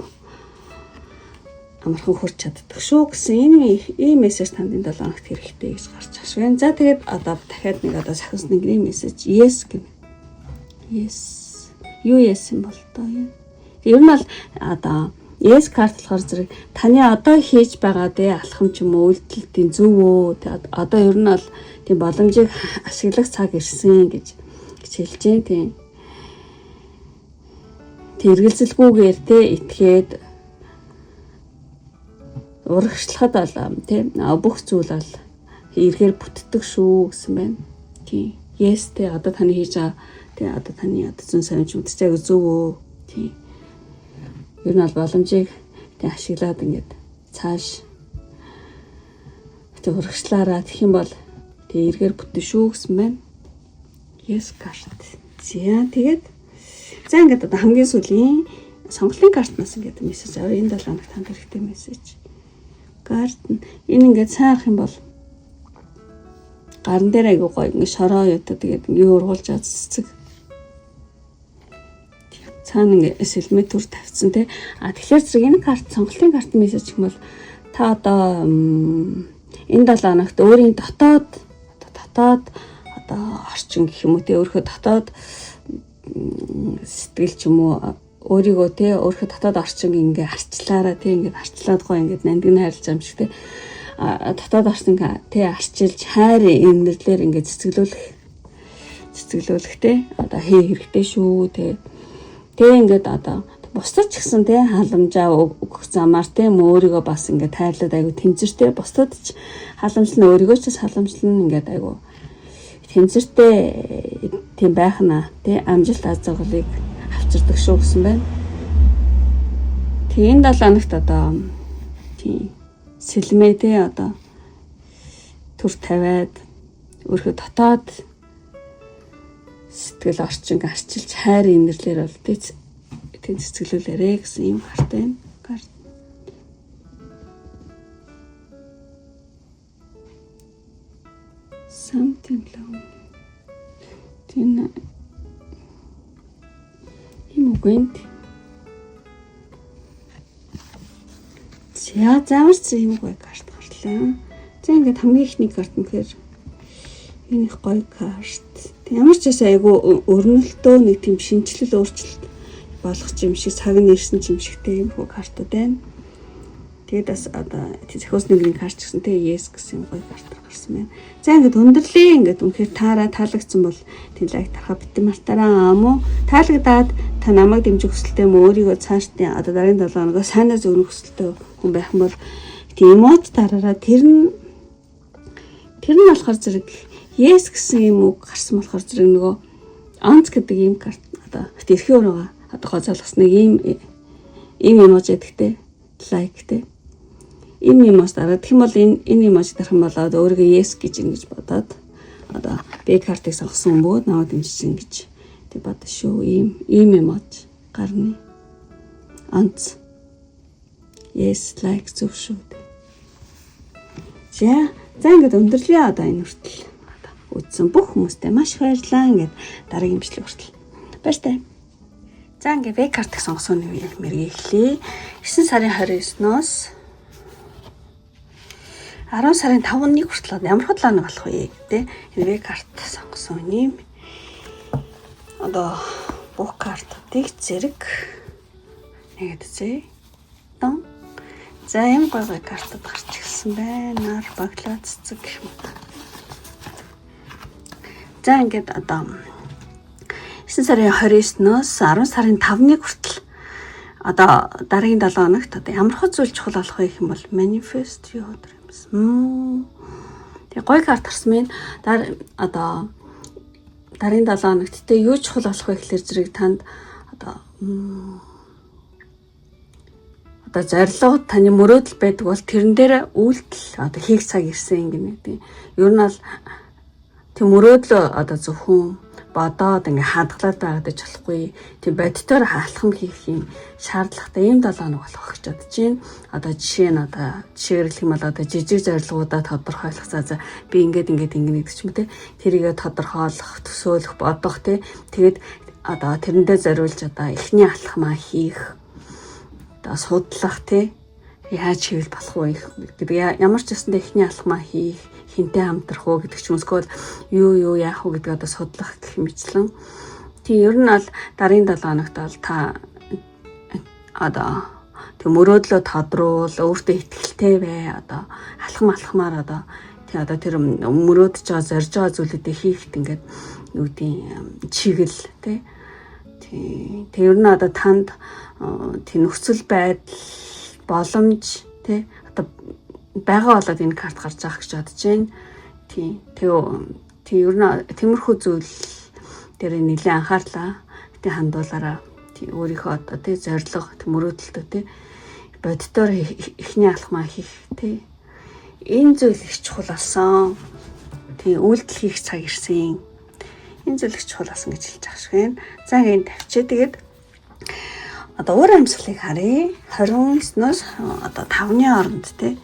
амархан хүрч чаддаг шүү гэсэн ийм мессеж танд энэ 7 хоногт хэрэгтэй гэж гарч аж байна. За тэгээд одоо дахиад нэг одоо сахиус нэнгэрийн мессеж yes гэв. Yes. Юу yes юм бол тоо юм. Ер нь бол одоо yes карт болохоор зэрэг таны одоо хийж байгаа дэ алхам ч юм уу үйлдэлтийн зөв үү. Тэгээд одоо ер нь бол тийм боломжийг ашиглах цаг ирсэн гэж хэлж дээ тийм. Тэргэлзэлгүйгээр те итгээд урагшлахад бол тийм бүх зүйл бол эргээр бүтдэг шүү гэсэн байна. Тийм. Yes те одоо таны хийж байгаа тий одоо таны одоо зүүн совинч мэдчихээг зөв үү. Тийм. Ер нь бол боломжийг тий ашиглаад ингээд цааш тий урагшлаараа тэгэх юм бол тий эргээр бүтэн шүү гэсэн байна. Yes карт. За тэгээд за ингээд одоо хамгийн сүүлийн сонголтын картнаас ингээд мессеж аваа. Энэ 7 хоногт танд хэрэгтэй мессеж. Карт энэ ингээд цаарах юм бол гарн дээр айгуу гоё ингээд шороо ятаа тэгээд ингээд ургуулж аж цэцэг цаана ингээд сэлмээ төр тавьсан тий. Тэгэхээр зэрэг энэ карт сонголтын карт мессеж гэх юм бол та одоо энэ 7 хоногт өөрийн дотоод одоо орчин гэх юм уу тий өөрийнхөө дотоод сэтгэл ч юм уу өөрийгөө тий өөрийнхөө дотоод орчин ингээ арчлаараа тий ингээ арчлаад гоо ингээ нандин хайрлаж юм шиг тий дотоод орчин тий арчилж хайр энэрлэр ингээ цэцгэлүүлэх тий одоо хэрэгтэй шүү тий ингээд одоо бусдад ч гэсэн тий халамжаа өгөх замаар тий өөрийгөө бас ингээ тайрлаад айгу тэнцэртэй бусдад ч халамжлан өөрийгөө ч халамжлан ингээ айгу тэнцэртэй тийм байх нь тий амжилт аз жаргалыг авчирдаг шүү гэсэн байна. Тэгээ энэ 7 хоногт одоо тий сэлмээ тий одоо төр тавиад өөрхөө дотоод сэтгэл орчин арчилж хайр инэрлэр бол тий цэцгэлүүлээрэ гэсэн юм харт байна. Something long. Тийм гэнт. За зааварч юм гоё карт гарлаа. За ингээд хамгийн ихний карт нөхөр энэ их гоё карт. Ямар ч бас айгу өрнөлтөө нэг тийм шинжилэл өөрчлөлт болох юм шиг цаг нь ирсэн юм шигтэй юм хөө картууд байна. Тэгээд бас одоо зохиос нэнгэрийн карт гэсэн тэг yes гэсэн гоё карт гарсан байна. За ингээд өндөрлөө ингээд үнэхээр таалагдсан бол тийм лайк тархаа битэн мартаараа amo таалагдаад та намайг дэмжих хүсэлтэй юм өөрийгөө цаашдын одоо дараагийн 7 хоногоо сайнаа зөвнөх хүсэлтэй хүн байх юм бол тийм эмоц дараараа тэр нь болохоор зэрэг yes гэсэн юм үг гарсан болохоор зэрэг нөгөө онц гэдэг ийм карт одоо тэрхээ өрөөгөө одоо гоцоолгос нэг ийм эмоц гэдэгтэй лайктэй ийм эмоц дараад тэгэх юм бол энэ эмоц дарах юм болоод өөрийгөө yes гэж ингэж бодоод одоо B картыг сонгосон бод наваад дэмжсэн гэж тэг бод шүү. Ийм эмоц гарны анц. Yes, like зөв шүү. За ингээд өндөрлөө одоо энэ хүртэл. Үзсэн бүх хүмүүстээ маш баярлалаа. Ингээд дараагийн бичлэг хүртэл. Баяртай. За ингээд B картыг сонгосон мэргэглээ. 9 сарын 29-ноос 10 сарын 5-ны хүртэл ямар худлаа болох вэ гэдэг энэ карт сонгосон юм. Одоо бүх картуудыг зэрэг нэгэд зэ. Тон. За юм гой картууд гарч ирсэн байна. Нар баглаа цэцэг гэх юм. За ингээд одоо 9 сарын 29-ноос 10 сарын 5-ны хүртэл одоо дараагийн 7 хоногт одоо ямар хөө зүйл чухал болох вэ гэх юм бол manifest юу өдр юмсан. Тэгээ гой карт харсан минь одоо дараагийн 7 хоногт тэ юу чухал болох вэ гэхэлэр зэрэг танд одоо зорилго таны мөрөөдөл байдаг бол тэрэн дээр үйлдэл одоо хийх цаг ирсэн гинэ тийм. Ер нь бол тийм мөрөөдөл одоо зөвхөн бодоод ингээ хадгалаад байгаад болохгүй. Тийм бодитоор хаалхам хийх юм шаардлагатай ийм 7 хоног болох гэж бодож байна. Одоо жишээ нь одоо жишээр хэлэх юм бол одоо жижиг зорилгоудаа тодорхойлох. За би ингээд ингэнэ гэдэг ч юм те. Тэрийгэ тодорхойлох, төсөөлөх, бодох те. Тэгээд одоо тэрэндээ зориулж одоо эхний алхмаа хийх. Одоо судлах те. Яаж хийвэл болох вэ гэдэг ямар ч юмсанд эхний алхмаа хийх, хинтээ хамтрах уу гэдэг ч юмсгөл юу яах уу гэдэг одоо судлах гэх мэтлэн. Тийм ер нь бол дараагийн 7 хоногт бол та одоо тийм мөрөөдлөө тодруул, өөртөө итгэлтэй бай, одоо алхмаар одоо тийм одоо тэр мөрөөдөж байгаа зорж байгаа зүйлүүдээ хийхэд ингээд юу гэдэг чиглэл тий. Тийм ер нь одоо танд тийм нөхцөл байдал боломж тий одоо байгаа болоод энэ карт гарч байгаа гэж бодож байна. Тийм ер нь тиймэрхүү зүйл дээр нэлээд анхаарлаа. Гэтэ хандуулаараа тийм өөрийнхөө одоо тий зорилго мөрөөдөлтөө тий бодитоор эхний алхмаа хийх тий энэ зүйл их чухал болсон. Тийм үйлдэл хийх цаг ирсэн. Энэ зүйл их чухал болсон гэж хэлж байгаа шиг байна. За ингэ тавьчаа тэгээд одоо өөр амьсгалыг харъя. 29-ноос одоо 5-ны хооронд тий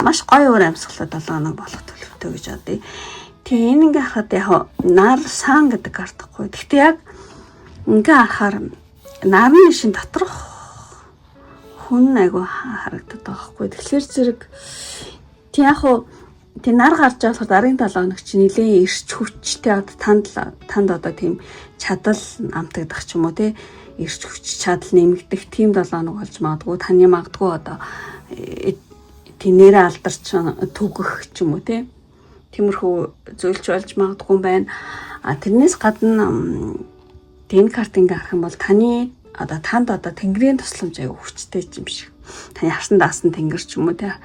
маш гоё өөр амьсгалууд 7 хоног болох төлөвтэй гэж бодъё. Тэгээ энэ ингээ харахад яг нар сан гэдэг картахгүй. Гэхдээ яг ингээ харахаар нарны шин доторх хүн айгу харагдаад байгаа хгүй. Тэгэхээр зэрэг тий яг тий нар гарч байгаа дараагийн 7 хоног чи нилээн ирч хүчтэй одоо танд одоо тийм чадал амтагдах ч юм уу тий ирч хүч чадал нэмэгдэх тийм 7 хоног болж магадгүй. Таны магадгүй одоо тэнээрээ алдарч түгэх ч юм уу тий. Тиймэрхүү зүйлч болж магадгүй байна. Тэрнээс гадна энэ карт ингээ харах юм бол таны одоо танд одоо тэнгэрийн тусламж аяг хүчтэй юм шиг. Таны харсан даасан тэнгэр ч юм уу тий.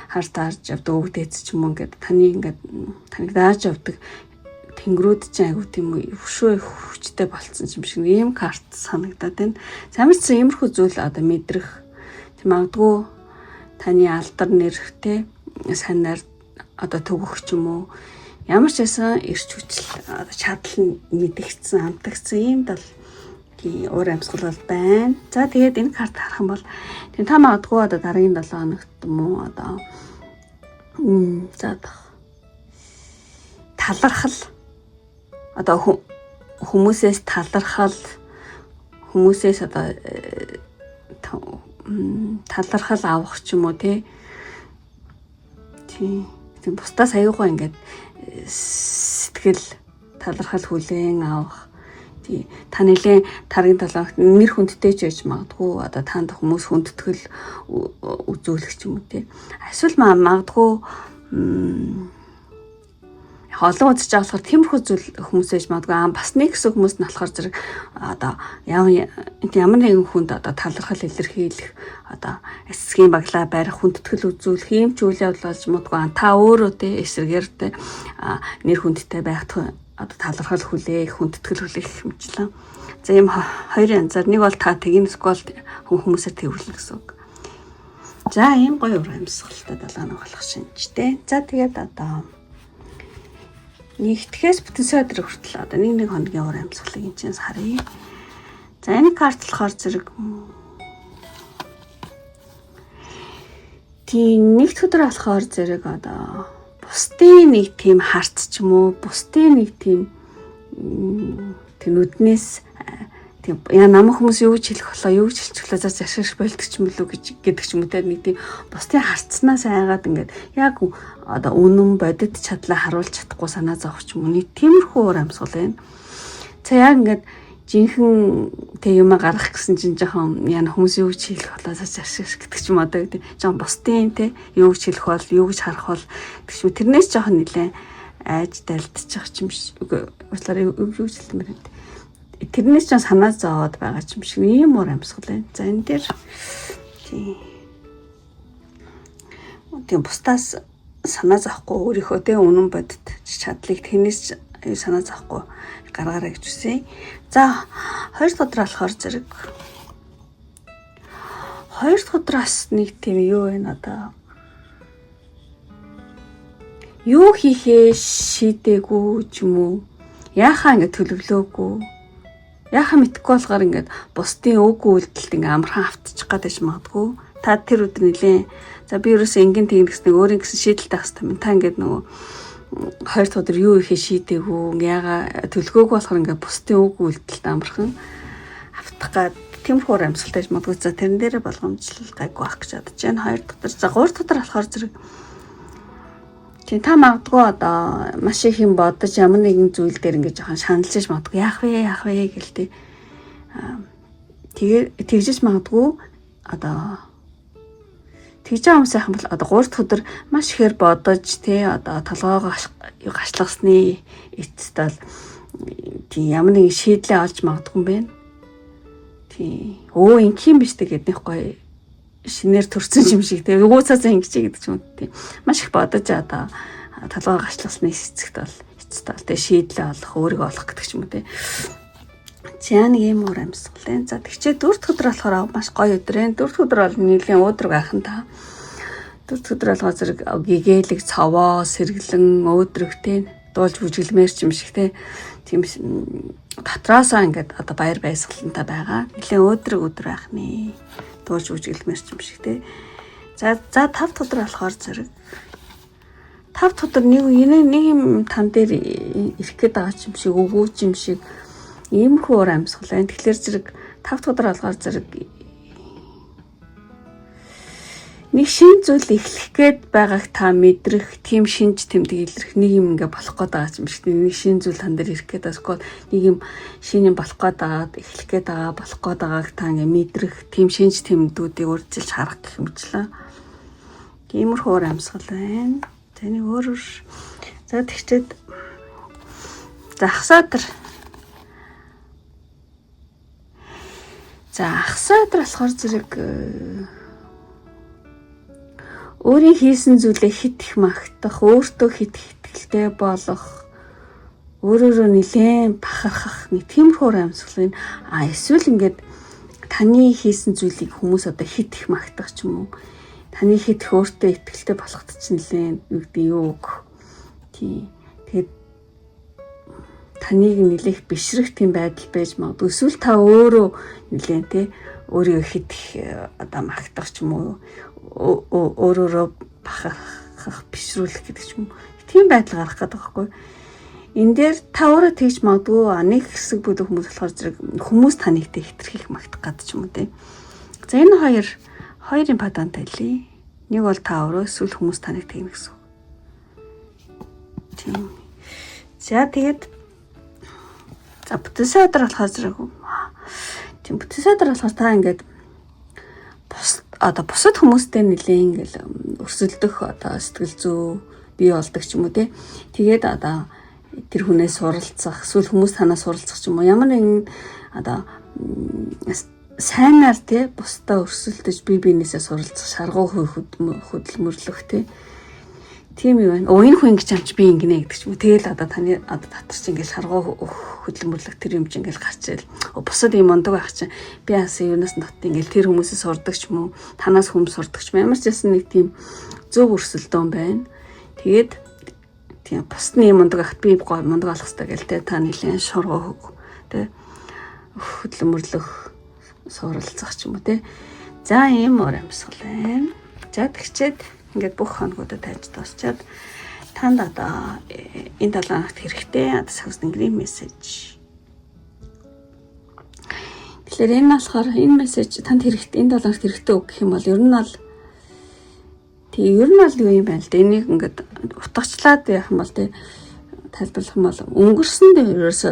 Харж явдаг өвгдөөц ч юм уу ингээд таныг дааж явдаг тэнгэрүүд ч аяг тийм өвшөө хүчтэй болцсон юм шиг ийм карт санагдаад байна. Самарчсан иймэрхүү зүйл одоо мэдрэх тийм магадгүй таны алдар нэрхтэй санаар одоо төгөх ч юм уу ямар ч байсан ирч хүчил чадал мэдгдсэн амтагдсан ийм дал өөр амьсгал бол байна. За тэгээд энэ карт харах юм бол тийм та магадгүй одоо дараагийн 7 хоногт юм уу одоо за талархал одоо хүмүүсээс талархал хүмүүсээс одоо талархал авах ч юм уу тийм бусдаас аюугаа ингээд сэтгэл талархал хүлээн авах тий та нэлээ таргийн талаахт нэр хүндтэй ч байж магадгүй одоо танд хүмүүс хүндэтгэл үзүүлэх ч юм уу тий эсвэл магадгүй олон үзэж байгаа болохоор тиймэрхүү зүйл хүмүүс ээж магадгүй бас нэг хэсэг хүмүүс нь болохоор зэрэг одоо ямар нэгэн хүнд одоо талархал илэрхийлэх одоо эсгийн баглаа барих хүндэтгэл үзүүлэх юм ч үйл явдал болж магадгүй та өөрөө тий эсрэгээр тий нэр хүндтэй байх одоо талархал хүлээх хүндэтгэл хүлээх хэмжлэн за ийм хоёр янзаар нэг бол та тэгин скол хүмүүсээр тэрвэрлэх гэсэн үг. За ийм гоё өөр амьсгалтай 7 хоног болох шинжтэй. За тэгээд одоо нэгтгэхээс бүтэн сая өдөр хүртэл одоо нэг хоногийн уур амьсгалыг энэ чинь харъя. За энэ карт болохоор зэрэг тийм нэгд өдөр болохоор зэрэг одоо бусдын нэг тийм харц ч юм уу, бусдын нэг тийм нүднээс тийм яа намайг хүмүүс юу гэж хэлэх болоо, юу гэж хэлчих болоо за ашигш болдог ч юм лүү гэдэг ч юм уу те нэг тийм бусдын харцнаас айгаад ингээд яг одоо үнэн бодит чадлаа харуулж чадахгүй санаа зовх ч юм уу нэг тиймэрхүү уур амьсгал байна. За яг ингээд жинхэнэ тэг юм гаргах гэсэн чинь жоохон яа хүмүүс юу гэж хэлэх болоо за ашигш гэдэг ч юм одоо гэдэг жоохон бусдын те юу гэж хэлэх бол юу гэж харах бол гэдэг ч юм тэрнээс жоохон нэлээ айж дайлдчих юм шиг уучлаарай юу гэж хэлмээр байна. Тэрнээс ч санаа зовоод байгаа юм шиг ийм уур амьсгал байна. За энэ дээр тийм бусдаас санаа зовхгүй өөрийнхөө тэ үнэн бодит чадлыг тэрнээс санаа зовхгүй гаргаарай гэж үсэ. За 2 дахь өдөр болохоор зэрэг 2 дахь өдрөөс нэг тийм юу вэ одоо юу хийхээ шийдээгүй ч юм уу яахаа ингэ төлөвлөөгүй яхаа мэдхгүй болохоор ингээд бусдын үгүй үйлдэлд ингээ амархан автчих гадаж магадгүй. Та тэр өдөр нилээ. За би ерөөсөө ингийн тэгнэс нэг өөрийн гэсэн шийдэлтэй хас та минь. Та ингээд нөгөө 2 дахь өдөр юу ихэ шийдээгүй, яага төлгөөгүй болохоор ингээ бусдын үгүй үйлдэлд амархан автах гад тиймэрхүү амьсгалтай магадгүй. За тэрэн дээрээ болгоомжлол гайгүй байх гэж бодож байна. 2 дахь өдөр. За 3 дахь өдөр болохоор зэрэг тийм та магадгүй одоо маш их юм бодож ямар нэгэн зүйл дээр ингээд жоохон шаналж магадгүй яах вэ гэлтэй. Тэгээ тэгжиж магадгүй одоо тэгж байгаа юм сайхан бол одоо 3 дахь өдөр маш ихээр бодож тий одоо толгоогоо гашлагсны эцэст бол тийм ямар нэгэн шийдлээ олж магадгүй юм байна. Тий ингийн биш тэгээд нэг гоё шинээр төрсөн юм шиг тэгээ угуусаасаа ингэчээ гэдэг ч юм уу тийм маш их бодож одоо толгой гачласны эцэгт бол эцэст бол тэгээ шийдлээ олох өөрийгөө олох гэдэг ч юм уу тийм зяа нэг юм уур амьсгал байна. За тэгчээ 4 дахь өдөр болохоор маш гоё өдөр байна. 4 дахь өдөр бол нийлэн өөдрөг айхан та 4 дахь өдөр болгоо зэрэг гэгээлэг цавоо сэргэлэн өөдрөгтэй дуулж бүжгэлмээр ч юм шиг тийм дотроосоо ингээд одоо баяр баясгалантай байгаа. Нийлэн өөдрөг өдөр айхны дуулж үжилмэр ч юм шиг те. За 5 дахь өдөр болохоор зэрэг 5 дахь өдөр нэг юм тан дээр ирэх гээд байгаа юм шиг өгөөч юм шиг иймэрхүү уур амьсгал байна. Тэгэхээр зэрэг 5 дахь өдөр болохоор зэрэг нэг шин зүйл эхлэх гээд байгааг та мэдрэх, тийм шинж тэмдэг илэрх нэг юм ингээ болох гээд байгаа юм шиг нэг шин зүйл тан дээр ирэх гээд эсвэл нэг юм шин юм болох гээд байгаа, эхлэх гээд байгаа, болох гээд байгааг та ингээ мэдрэх, тийм шинж тэмдгүүдийг үржилж харах гэх мэтлээ. Тиймэрхүү уур амьсгал байна. Тэний өөрөөр за тэгчээд ахсаатар. За ахсаатар болохоор зэрэг өөрийн хийсэн зүйлээ хит их магтах, өөртөө хит ихтэй болох, өөрөөрөө нэлээд бахархах нэг тиймэрхүү уур амьсгал байна. Эсвэл ингээд таны хийсэн зүйлийг хүмүүс одоо хит их магтах ч юм уу. Таны хит их өөртөө ихтэй болохд ч нэлээд юу гэх. Тэгээд таныг нэлээх бишрэх тийм байдал байж магадгүй. Эсвэл та өөрөө нэлээд те өөрийгөө хит их одоо магтах ч юм уу. Өөрөөрөө бахархах, бишрүүлэх гэдэг ч юм. Тийм байдал гарах гэдэг байхгүй. Энэ дээр та өөрөө тэгж магадгүй нэг хэсэг бүлэг хүмүүс болохоор зэрэг хүмүүс таныг хэтэрхийх магтах гэдэг ч юм уу те. За энэ хоёрын падантай лээ. Нэг бол та өөрөө эсвэл хүмүүс таныг тэгнэ гэсэн. Тийм. За тэгээд за бүтэн сая өдөр болохоор зэрэг тийм бүтэн сая өдөр болохоор та ингээд бусад хүмүүстэй нэлээ ингээл өрсөлдөх одоо сэтгэл зүй бий болдог ч юм уу те. Тэгээд одоо тэр хүнээс суралцах, эсвэл хүмүүс танаас суралцах ч юм уу ямар нэгэн одоо сайнаар те бусдаа өрсөлдөж бие биенээсээ суралцах, шаргуу хөдөлмөрлөх те. Тийм юу байна. Энэ хүн ингэж амч би ингэнэ гэдэг ч юм уу. Тэгэл одоо таны одоо татар чи ингээл шаргуу хөдөлмөрлөх тэр юм чи ингээл гарч ирэл. Бусад юм ондог байх чинь би бас юунаас нот ингээл тэр хүмүүсээс сурдаг ч юм уу. Танаас хүмүүс сурдаг ч юм. Ямар ч байсан нэг тийм зөв өрсөлдөөн байна. Тэгээд тийм бусны мундаг ахт би гой мундаг болох хэрэгтэй гэл те та нэлийн шургуу хөг те хөдлөмөрлөх сууралцах ч юм уу те. За ийм уур амьсгал байна. За тэгчээд ингээд бүх хоногудад тайлж дуусчаад танд одоо энэ 7 хоногт хэрэгтэй одоо сахис нэнгэрийн мессеж. Тэгэхээр энэ болохоор энэ мессеж танд хэрэгтэй энэ 7 хоногт хэрэгтэй үг гэх юм бол ер нь бол юу юм байна л да. Энийг ингээд утгачлаад яах юм бол те тайлбарлах юм бол өнгөрсөн дээр ерөөсө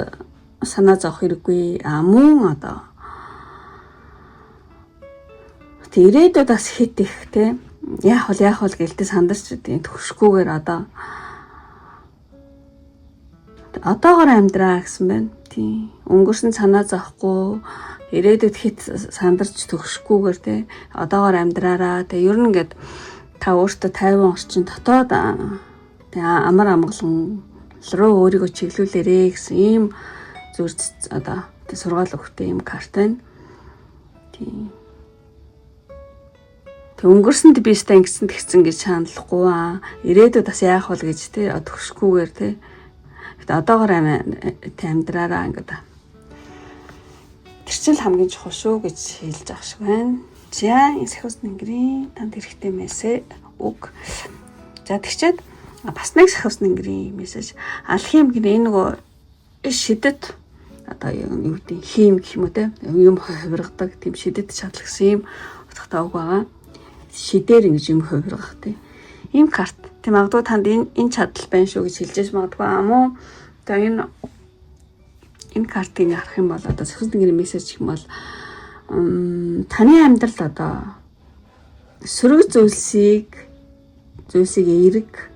санаа зовох хэрэггүй мөн одоо ирээдүйд бас хит их те яах вэ гэлтэй сандарч тийм төгшгүүгээр одоогоор амьдраа гэсэн байна. Тийм өнгөрсөн санаа зовхгүй ирээдүйд хит сандарч төгшгүүгээр те одоогоор амьдраараа те ер нь ингээд та өөртөө 50 орчим дотоод амар амгалан руу өөрийгөө чиглүүлээрээ гэсэн ийм зүрд одоо сургаал өгөхтэй ийм карт байна. Тийм тэг өнгөрсөнд би стан тэгсэн гэж шаналхгүй ирээдүйд бас яах вэ гэж те төгшгүүгээр те одоогоор амьдраараа ингээд тэр чинь хамгийн чухал шүү гэж хэлж байгаа шиг байна. За энэ сахиус нэнгэрийн танд хэрэгтэй мессеж үг. За тэгчээд бас нэг сахиус нэнгэрийн мессеж алхим гэх энэ нөгөө шидэт одоо юу гэдэг хийм гэх юм уу те юм хувиргадаг тийм шидэт шатлгсан юм утгатай үг байгаа. Шидээр ингэж юм хувиргах те ийм карт тийм магадгүй танд энэ чадал байна шүү гэж хэлжээж магадгүй мөн одоо энэ картыг харах юм бол одоо сахиус нэнгэрийн мессеж гэх юм бол таны амьдралд одоо сөрөг зүйлсийг эерэг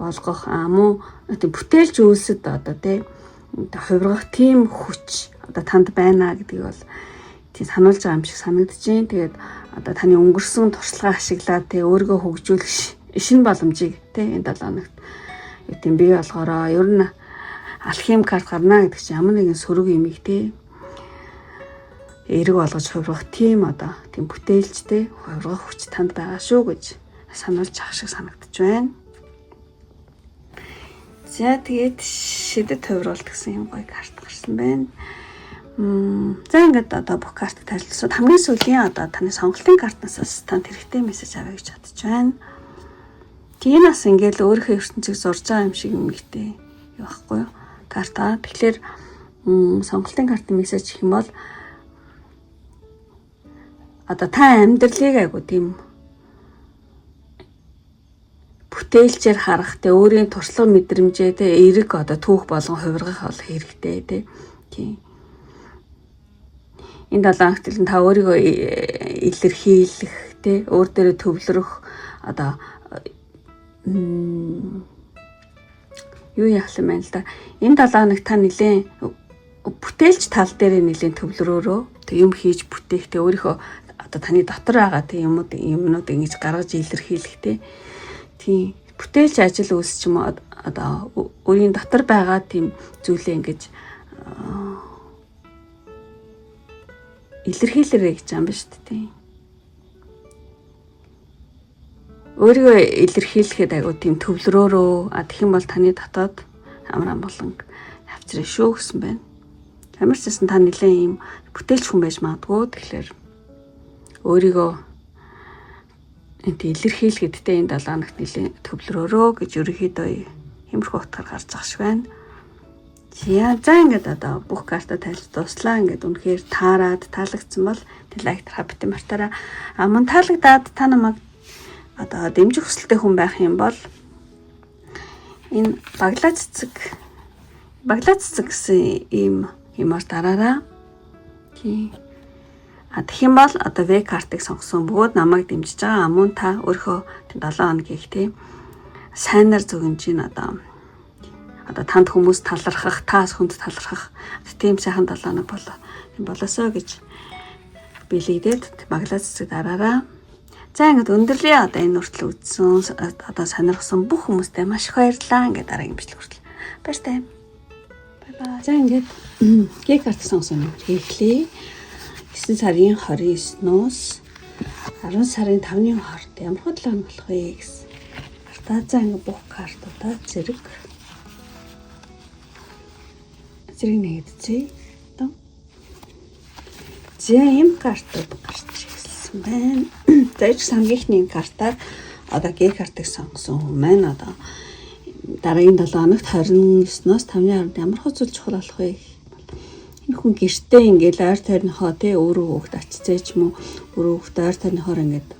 болгох мөн бүтээлч үйлсэд одоо тий хувиргах тийм хүч одоо танд байна гэдгийг бол тий сануулж байгаа юм шиг санагдаж байна. Тэгээд одоо таны өнгөрсөн туршлагаа ашиглаад тий өөрийгөө хөгжүүлэх шинэ боломжийг тий энэ 7 хоногт тийм бий болгоороо ер нь алхим карт гарна гэдэг чинь ямар нэгэн сөрөг юм их тий эерэг болгож хувиргах тийм одоо тийм бүтээлчтэй хувиргах хүч танд байгаа шүү гэж сануулж ах шиг санагдаж байна. За тэгээд шидэт хувиргалт гэсэн юм гоё карт гарсан байна. За ингээд одоо бүх картыг тайлбарласад хамгийн сүүлийн одоо таны сонголтын картнаас танд хэрэгтэй мессеж авъя гэж бодож байна. Тийм бас ингээд өөрийнхөө ертөнцийг зурж байгаа юм шиг юм ихтэй юу байхгүй юу? Карта. Тэгэхээр сонголтын картын мессеж гэх юм бол одоо та амьдралыг айгу тийм бүтээлчээр харах те өөрийн туршлага мэдрэмжээ те эерэг одоо түүх болгон хувиргах бол хэрэгтэй те. Тийм. Энэ 7 хоногт та өөрийгөө илэрхийлэх те өөр дээрээ төвлөрөх одоо юу яах юм бэ л да. Энэ 7 хоногт та нэлээд бүтээлч тал дээр нэлээд төвлөрөөрөө тэг юм хийж бүтээх те өөрийнхөө одоо таны дотор байгаа тийм юмнууд ингэж гаргаж илэрхийлэхтэй тийм бүтээлч ажил үйлс ч юм одоо өөрийн дотор байгаа тийм зүйлээ ингэж илэрхийлэрэй гэж юм ба шүү дээ. Өөрийгөө илэрхийлэхэд айгуу тийм төвлөрөөрөө тэгэх юм бол таны дотоод амар амгалан авчраа шүү гэсэн байна. Ямар ч гэсэн та нэлээд ийм бүтээлч хүн байж магадгүй. Тэгэхээр өөрийгөө энэ илэрхийлэхэдтэй энэ 7 хоногт нэлээд төвлөрөөрөө гэж ерөнхийдөө хэмэрхүү утгаар гарч байгаа шиг байна. За ингээд одоо бүх карта тайлж дуслаа. Ингээд үнэхээр таарад таалагдсан бол лайк тарах бити мартаараа. Мөн таалагдаад та намайг одоо дэмжих хүсэлтэй хүн байх юм бол энэ баглаа цэцэг гэсэн юмар дараараа. Тийм. Тэгэх юм бол одоо V картыг сонгосон бөгөөд намайг дэмжиж байгаа. Мөн та өөрөө 7 хоногийг тийм сайнаар зөвгөнж ийн одоо танд хүмүүс талархах, таас хүнд талархах тийм сайхан 7 хоног болоосоо гэж билэгдээд баглаа цэцэг дараараа. За ингээд өндөрлөө одоо энэ хүртэл үзсэн одоо сонирхсан бүх хүмүүстээ маш их баярлалаа. Ингээд дараагийн бичлэг хүртэл баяртай. Бай бай. За ингээд G карт сонгосон юм хийхлээ. 9 сарын 29-ноос 10 сарын 5-ны хооронд ямар хөдлөн болох вэ гэсэн За ингээ бүх картуудаа зэрэг нэгдэцгээе. Одоо ийм картууд гарч ирсэн байна. За ич хамгийн картаар одоо Г картыг сонгосон хүн маань одоо дараагийн 7 хоногт 29-ноос 50-ны хооронд ямар зүйл чухал болох вэ? Энэ хүн гэртээ ингээл ойр тойрныхоо тий өөрөө хүүхд очицээ ч юм уу өөрөө хүүхд ойр тойрныхоор ингээд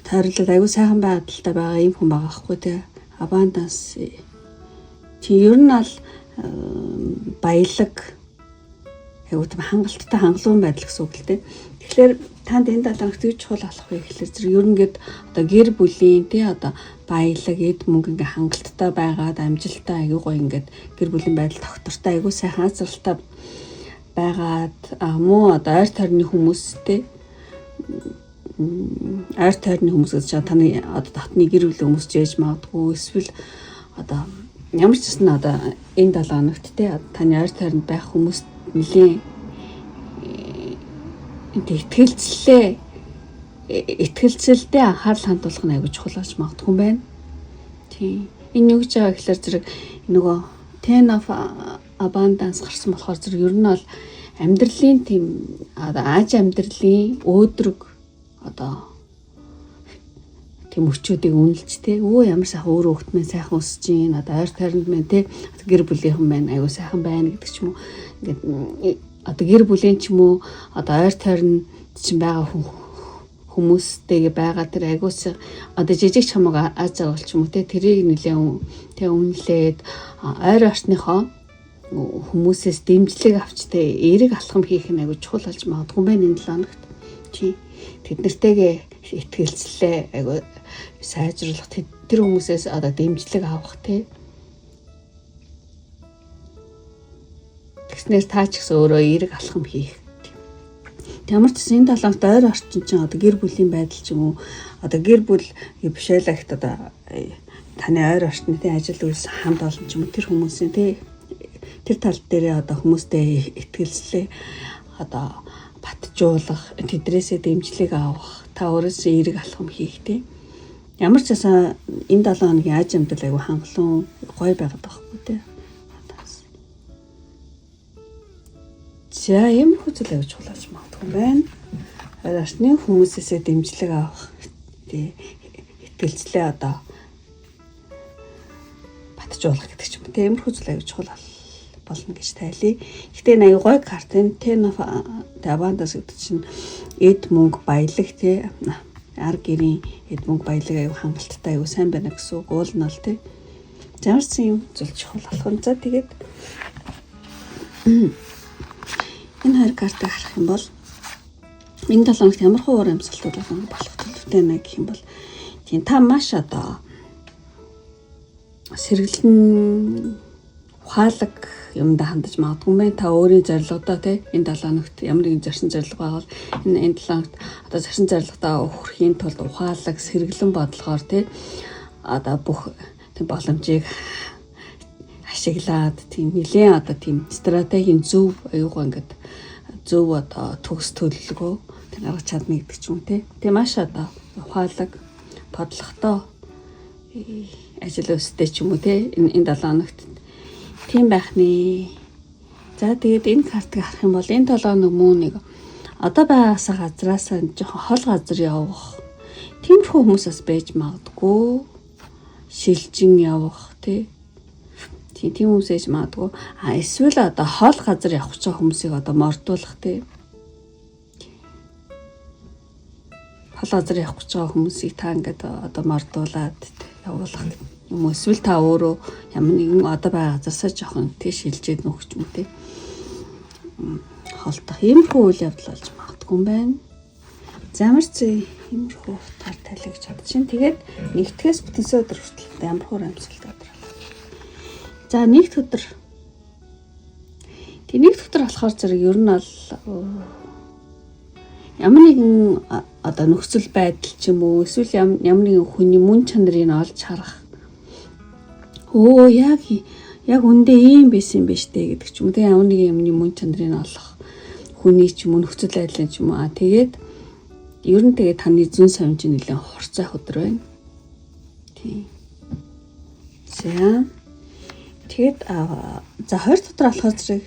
тойрлол аягүй сайхан байдалтай байгаа юм хүн байгаа хгүй тий abundance чи ер нь ал баялаг аягүй тийм хангалттай хангалуун байдал гэсэн үг л тий. Тэгэхээр танд энэ 7 хоногт юу чухал болох вэ гэхэлэр зэрэг ер нь гээд одоо гэр бүлийн тий одоо баялаг эд мөнгө ингээ хангалттай байгаад амжилттай аягүй гоё ингээд гэр бүлийн байдал тогтвортой аягүй сайхан азралтай байгаад муу одоо ойр тойрны хүмүүстэй ойр тойрны хүмүүс гэж таны одоо татны гэр бүлийн хүмүүс ч ээж магадгүй эсвэл одоо ямар ч гэсэн одоо энэ 7 хоногт тий таны ойр тойронд байх хүмүүс нэлийн итгэлцэлдээ анхаарал хандуулах нь аягүй чухал болж магадгүй байна. Тийм. Энэ юу гэж байгаа гэхээр зэрэг нөгөө ten of abundance гарсан болохоор зэрэг ер нь бол амьдралын тийм одоо аж амьдралын өөдрөг одоо тийм өчүүдийг үнэлж тэ ямар сайхан өөрөө хөлт мэн сайхан өсөж гин одоо ойр тойронд мэн тэ гэр бүлийнхэн мэн аягүй сайхан байна гэдэг ч юм уу ингээд одоо гэр бүлийн ч юм уу одоо ойр тойронд чинь байгаа хүмүүстэйгээ байгаа тэр аягуус одоо жижиг чамаг аз жаргал ч юм уу тэрийг нэлээд үнэлээд ойр орчныхоо хүмүүсээс дэмжлэг авч эерэг алхам хийх нь аягүй чухал болж магадгүй байна энэ 7 хоногт. Чи тэд нартэйгээ итгэлцлээ аягүй сайжруулах тэр хүмүүсээс одоо дэмжлэг авах тэгснээр таа ч гэсэн өөрөө эерэг алхам хийх. Ямар ч энэ 7 хоногт ойр орчин чинь одоо гэр бүлийн байдал ч юм уу одоо гэр бүл бишээлагт одоо таны ойр орчны ажил үйлс хамт олон ч юм уу тэр хүмүүсийн тэр тал дээр одоо хүмүүстэй итгэлцлээ одоо батжуулах тэдрээсээ дэмжлэг авах та өөрөөсөө эерэг алхам хийх ямар ч гэсэн энэ 7 хоногийн аж амьдрал аягүй хангалуун гоё байгаад байхгүй За юм хүзэл авч чуулж магадгүй байна. Орчны хүмүүсээсээ дэмжлэг авах итгэлцлээ одоо батжуулах гэдэг ч юм. Ямар хүзэл авч чуул болно гэж тайлъя. Гэтэ энэ аягүй гоё карт энэ ten of abundance гэдэг чинь эд мөнгө баялаг ар гэрийн эд мөнгө баялаг аягүй хангалттай аягүй сайн байна гэсэн үг уул нь бол ямар ч юм зүйл чухал болох нь. За тэгээд энэ хоёр картыг харах юм бол энэ 7 хоногт ямар хуур амьсгалтууд болох төлөвтэй байна гэх юм бол тийм та маш одоо сэргэлэн ухаалаг юмд хандаж магадгүй мэн та өөрийн зорилгодоо энэ 7 хоногт ямар нэгэн зорьсон зорилго байгаа бол энэ 7 хоногт одоо зорьсон зорилгодоо хүрэхийн тулд ухаалаг сэргэлэн бодлохоор одоо бүх тийм боломжийг ашиглаад тийм нэлээд одоо тийм стратегийн зөв аюугаа ингээд зөв одоо төгс төлөлгөө тэр арга чадна гэдэг ч юм тийм маш одоо ухаалаг бодлоготой ажил өстэй ч юм уу энэ 7 хоногт тийм байх нэ. За тэгээд энэ картыг харах юм бол энэ 7 хоног муу нэг одоо байгаасаа газраасаа жоохон хол газар явах тиймэрхүү хүмүүсээс байж магадгүй шилжин явах тийм хүмүүс ээж магадгүй эсвэл одоо хол газар явах гэж байгаа хүмүүсийг одоо мордуулах хол газар явах гэж байгаа хүмүүсийг та ингээд одоо мордуулаад явуулах юм эсвэл та өөрөө ямар нэгэн одоо байгаа газаасаа жоохон шилжээд нөхч юм холдох иймэрхүү үйл явдал болж магадгүй юм байна. Ямар ч иймэрхүү утгаар тайлгч чадчихин. Тэгээд нэгтгэс бүтэнсээ өдөр хүртэл ямар хуур амьсгалт өдөр. За нэгд өдөр. Тэг нэгд өдөр болохоор зэрэг ер нь бол ямар нэгэн одоо нөхцөл байдал ч юм уу эсвэл ямар нэгэн хүний мөн чанарыг олж харах. Яг үндэ ийм байсан юм биш үү гэдэг ч юм уу. Тэг ямар нэгэн юмны мөн чанарыг олох. Хүний ч юм уу нөхцөл байдлын ч юм уу. Тэгээд ер нь тэгээд таны зүүн совинж нэлээд хурцайх өдөр байна. Тийм. За. Тэгэд за 2 өдөр болохоор зэрэг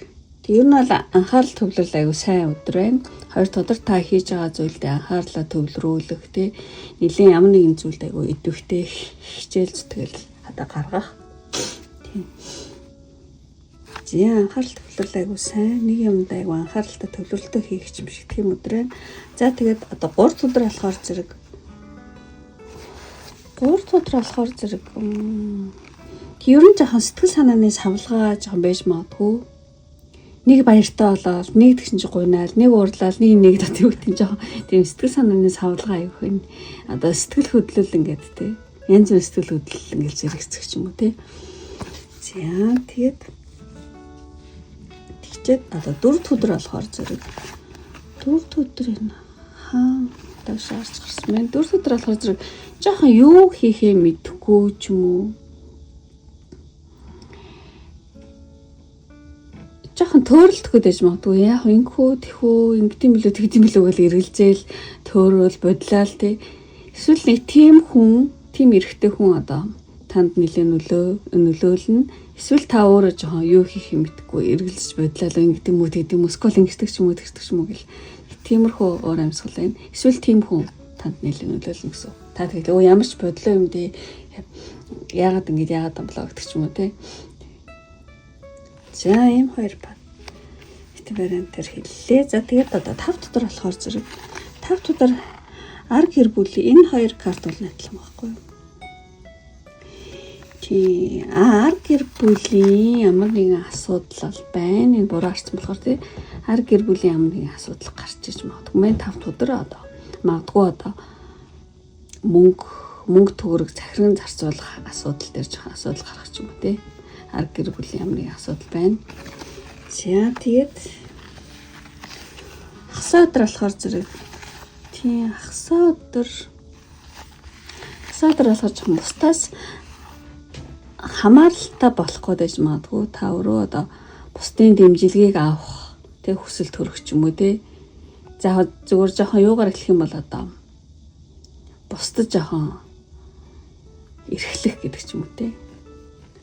ер нь бол анхаарал төвлөрөл аягүй сайн өдөр байна. 2 өдөр та хийж байгаа зүйлдээ анхаарлаа төвлөрүүлэх тий нэлийн ямар нэгэн зүйлд аягүй идэвхтэй хичээл зүтгэл хада гаргах. Тийм. Зя анхаарал төвлөрөл аягүй сайн нэг юмд аягүй анхааралтай төвлөрөлтөө хийх юм шиг тийм өдөр байна. За тэгээд одоо 3 өдөр болохоор зэрэг 3 өдөр болохоор зэрэг ер нь жоохон сэтгэл санааны савлгаа жоохон байж магадгүй. Нэг баяртай болоод нэг тэгсэн чи гуйнаал нэг уурлал нэг тийм жоохон тийм сэтгэл санааны савлгаа аюух юм. Одоо сэтгэл хөдлөл ингээд тий. Янз бүр сэтгэл хөдлөл ингээд зэрэгцэх ч юм уу тий. За тэгээд тэгчээд одоо 4 өдөр болохоор зэрэг 4 өдөр энэ тааш арч гарсан байна. 4 өдөр болохоор зэрэг жоохон юу хийхээ мэдэхгүй ч юм уу. Жоохон төөрөлтгөөд байж магадгүй. Яг ингэхүү тэхүү ингэдэм билүү тэгдэм билүү гэж эргэлзээл төөрөөл бодлоо л тий. Эсвэл нэг тийм хүн, тийм эрэгтэй хүн одоо танд нэлээд нөлөөлнө. Эсвэл та өөрөө жоохон юу хийх юм мэдэхгүй эргэлзэж бодлоо ингэдэм үү тэгдэм үү скол ингэдэг ч юм уу тэгдэг ч юм уу гэл. Тиймэрхүү уур амьсгал байна. Эсвэл тийм хүн танд нэлээд нөлөөлнө гэсэн. Та тэгэл ямар ч бодлоо юм дээ. Яагаад амблаа гэдэг ч юм уу тий. За ийм 2 вариантаар хэллээ. За тэгээд одоо 5 өдөр болохоор зэрэг 5 өдөр ар гэр бүлийн энэ 2 карт бол адилхан байхгүй юу? Тий ар гэр бүлийн ямар нэгэн асуудал байна. Энэ буруу харсан болохоор тий ар гэр бүлийн ямар нэгэн асуудал гарч иж магадгүй. 5 өдөр одоо магадгүй одоо мөнгө төгрөг захиран зарцуулах асуудал дээр жоохон асуудал гарах ч юм уу тий. Ар гэр бүлийн ямар нэгэн асуудал байна. За тэгээд хасаа өдөр болохоор зэрэг тийм хасаа өдөр болохоор жоохон бусдаас хамааралтай болох гээд байж магадгүй. Та өөрөө одоо бусдын дэмжлэгийг авах тэг хүсэл төрөх ч юм уу те. За зүгээр жоохон юугаар эхлэх юм бол одоо бусдад жоохон эрхлэх гэдэг ч юм уу те.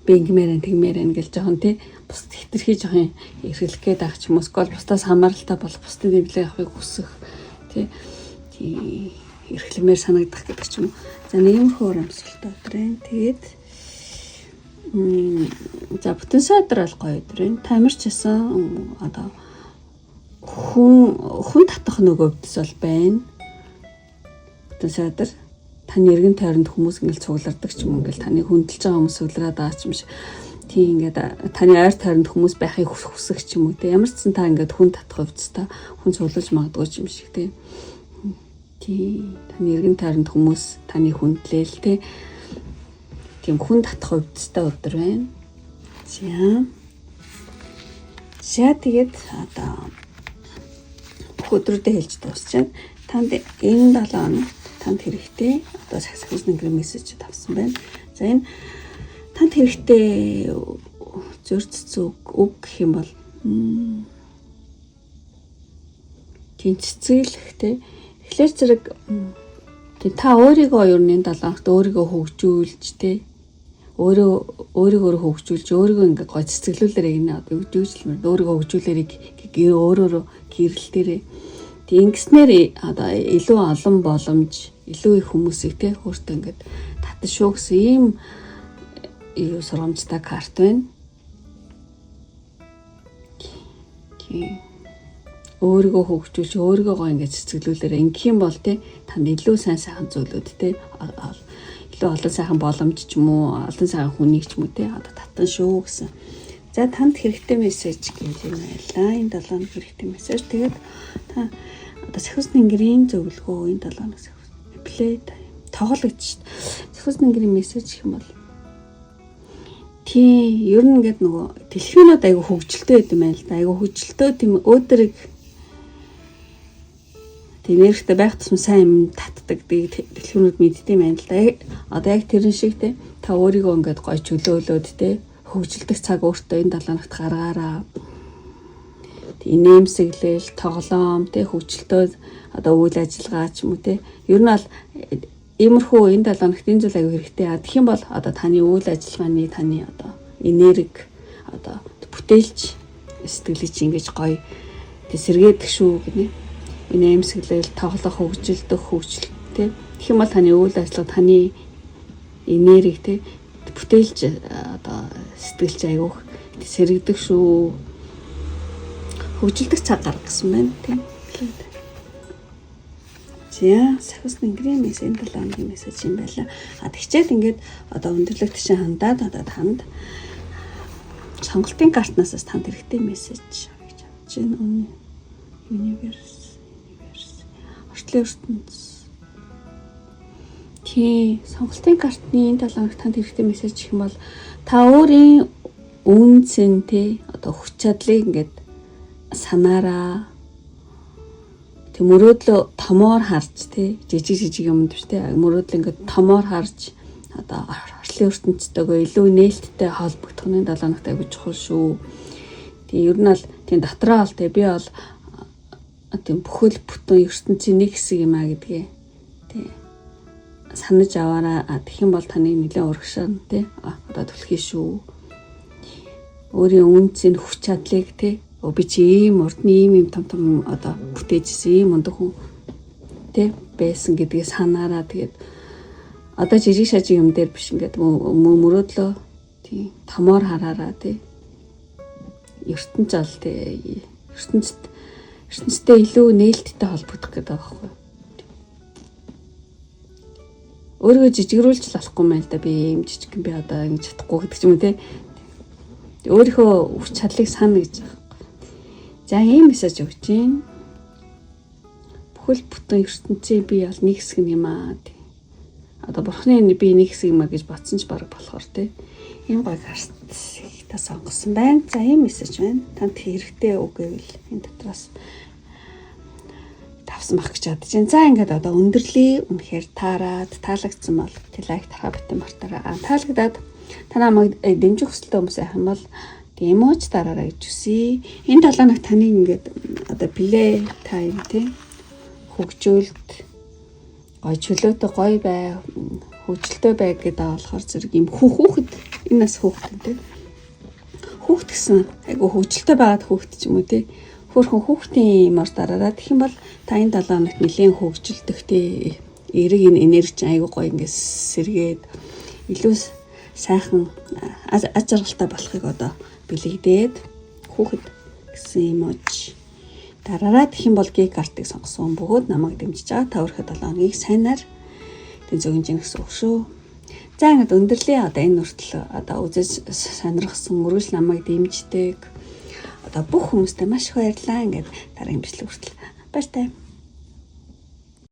Би ингэмээрэн тэгмээрэн гэж жоохон тий бусд хэтэрхий жоохон эрхлэх гээд авах ч юм уу скол бусдаас хамааралтай болох бусдын дэмжлэг авахыг хүсэх тий эрхлэмээр санагдах гэдэг ч юм уу. За нэгмэрхүү уур амьсгалтай өдөр байна. Тэгээд за бүтэн сая өдөр бол гоё өдөр байна. Тамирчсан одоо хүн татах нөгөөдс бол байна. Бүтэн сая өдөр таны эргэн тойронд хүмүүс ингээл цуглардаг ч юм уу ингээл таны хүндэлж байгаа хүмүүс цуглараад байгаа ч юм шиг тийм ингээд таны ойр тойронд хүмүүс байхыг хүсэх ч юм уу те ямар ч сан та ингээд хүн татах хувьд та хүн цуглуулж магадгүй ч юм шиг те тийм таны эргэн тойронд хүмүүс таны хүндлээл те тийм хүн татах хувьд та өдөр байна. За тэгээд одоо бүх өдрүүдэд хэлж дуусчаад танд энэ 7 хоног танд хэрэгтэй одоо сахис нэгэн мессеж тавьсан байна. За энэ танд хэрэгтэй зөрч зүг үг гэх юм бол тийм цэцгэлэхтэй тэгэхээр зэрэг тийм та өөрийгөө ер нь 7 хоногт өөрийгөө хөгжүүлж те өөрийгөө хөгжүүлж өөрийгөө ингээ гой цэцгэлүүлээрэй гинэ одоо хөгжүүлмээр өөрийгөө хөгжүүлээрэй өөрөөрөө гэрэл дээрээ ингэснээр одоо илүү олон боломж илүү их хүмүүсийг те өөртөө ингээд татна шүү гэсэн ийм юу сургамжтай карт байна. Тийм өөрийгөө хөгжүүлж өөрийгөө гоо ингээд цэцгэлүүлээрэй ингэх юм бол те танд илүү сайн зүйлүүд те илүү олон сайхан боломж ч юм уу олон сайхан хүнийг ч юм уу те одоо татна шүү гэсэн. За танд хэрэгтэй мессеж гэж юм байлаа. Энэ 7 хоног хэрэгтэй мессеж. Тэгээд та одоо сахис нэнгэрийн зөвлөгөө энэ 7 хоног сахис плей тоглогч сахис нэнгэрийн мессеж гэх юм бол тий ер нь ингээд нөгөө телефонод айгу хөгжилтэй байд юм байна л да. Айгу хөгжилтэй тийм өөдрөг тийм нэрхтэ байх тусам сайн юм татдаг телефонод мэддэм байна л да. Одоо яг тэрэн шиг те та өөрийгөө ингээд гой чөлөөлөөд те хөгжилдөх цаг өөртөө энэ 7 хоногт гаргаараа. Инээмсэглэл, тоглоом, тэ хөгжилтөө одоо үйл ажиллагаа ч юм уу тэ. Ер нь бол иймэрхүү энэ 7 хоногт энэ зүйл аягүй хэрэгтэй. Тэгэх юм бол одоо таны үйл ажиллагааны таны одоо энерги одоо бүтээлч сэтгэлийг чи ингэж гоё сэргээдэг шүү гэнэ. Энэ эмсэглэл тоглох хөгжилдөх хөгжил тий. Тэгэх юм бол таны үйл ажиллагаа таны энерги тий бүтээлч одоо сэтгэлч аягүй сэргэдэг шүү. Хөгжилдөх цаг гарга гэсэн байна тий. За сахисны гримээс энэ 7 хоногийн мессеж юм байла. Тэгчээд ингээд одоо өндөрлөгт чинь хандаад одоо танд сонголтын картнаас танд хэрэгтэй мессеж гэж бодож байна. Universe орчлын ертөнц. Тий сонголтын картны энэ 7 хоногт танд хэрэгтэй мессеж гэх юм бол та өөрийн үнцэн тий одоо хүч чадлыг ингээд санаараа мөрөөдлөө томоор харж тий жижиг юмд биш тий мөрөөдөл ингээд томоор харж одоо орчлын ертөнцтэйгээ илүү нээлттэй холбогдох нь 7 хоногт аягүй чухал шүү. Тий ер нь бол тий дотроо бол тий би бол тий бүхэл бүтэн ертөнцийн нэг хэсэг юм а гэдгээ тий санаж аваараа тэгэх юм бол таны нэлээд урагшаана тий одоо түлхий шүү. Өөрийн үнцэн хүч чадлыг тий би чи ийм урдны ийм том одоо бүтээжсэн ийм ундаг хүн тий байсан гэдгийг санаараа тэгээд одоо жижиг шажиг юм дээр биш ингээд мөрөөдлөө тий томоор хараараа тий ертөнц ал тий ертөнцтэй илүү нээлттэй холбогдох гэдэг байгаа байхгүй. Өөрийгөө жижигрүүлж болохгүй юм л да би ийм жижиг би одоо ингэж чадахгүй гэдэг ч юм уу тий өөрийнхөө хүч чадлыг сана гэж. За ийм мессеж өгч байна. Бүхэл бүтэн ертөнцийн би бол нэг хэсэг юм аа. Одоо бурхны би нэг хэсэг юм а гэж бодсон ч баг болохоор тий. Ийм гоё карт та сонгосон байна. За ийм мессеж байна. Танд хэрэгтэй үг гэвэл энэ дотроос тавсан баг гэж бодож байна. За ингээд одоо өндөрлөе. Үнэхээр таарад таалагдсан бол лайк тараа битэн мартаараа. Таалагдаад та намайг дэмжих хүсэлтэй хүмүүс байх юм бол эмоц дараарай гэж үсэ. Энэ 7 хоног таны ингээд одоо плей тайм тий хөгжөөлт гой чөлөөтэй гой бай хөгжилтэй бай гэдэг болохоор зэрэг юм хүүхэд энэ нас хүүхэд тий хүүхэд гэсэн айгу хөгжилтэй байгаад хүүхэд ч юм уу тий хөөрхөн хүүхдийн юмар дараараа тэгэх юм бол та энэ 7 хоногт нэлийн хөгжилдөх тий эрэг энэ энерги айгу гой ингээд сэргээд илүү сайхан аз жаргалтай болохыг одоо бэлэгдээд хүүхэд гэсэн эмоц дараараа тэгэх юм бол гей картыг сонгосон бөгөөд намайг дэмжиж байгаа та өөрхөд 7 хоногийг сайнаар тэн зөвгөн гэсэн үг шүү. За ингээд өндөрлөе одоо энэ хүртэл одоо үзэж сонирхсан үргэлж намайг дэмждэг одоо бүх хүмүүстээ маш их баярлалаа. Ингээд дараагийн бичлэг хүртэл баяртай.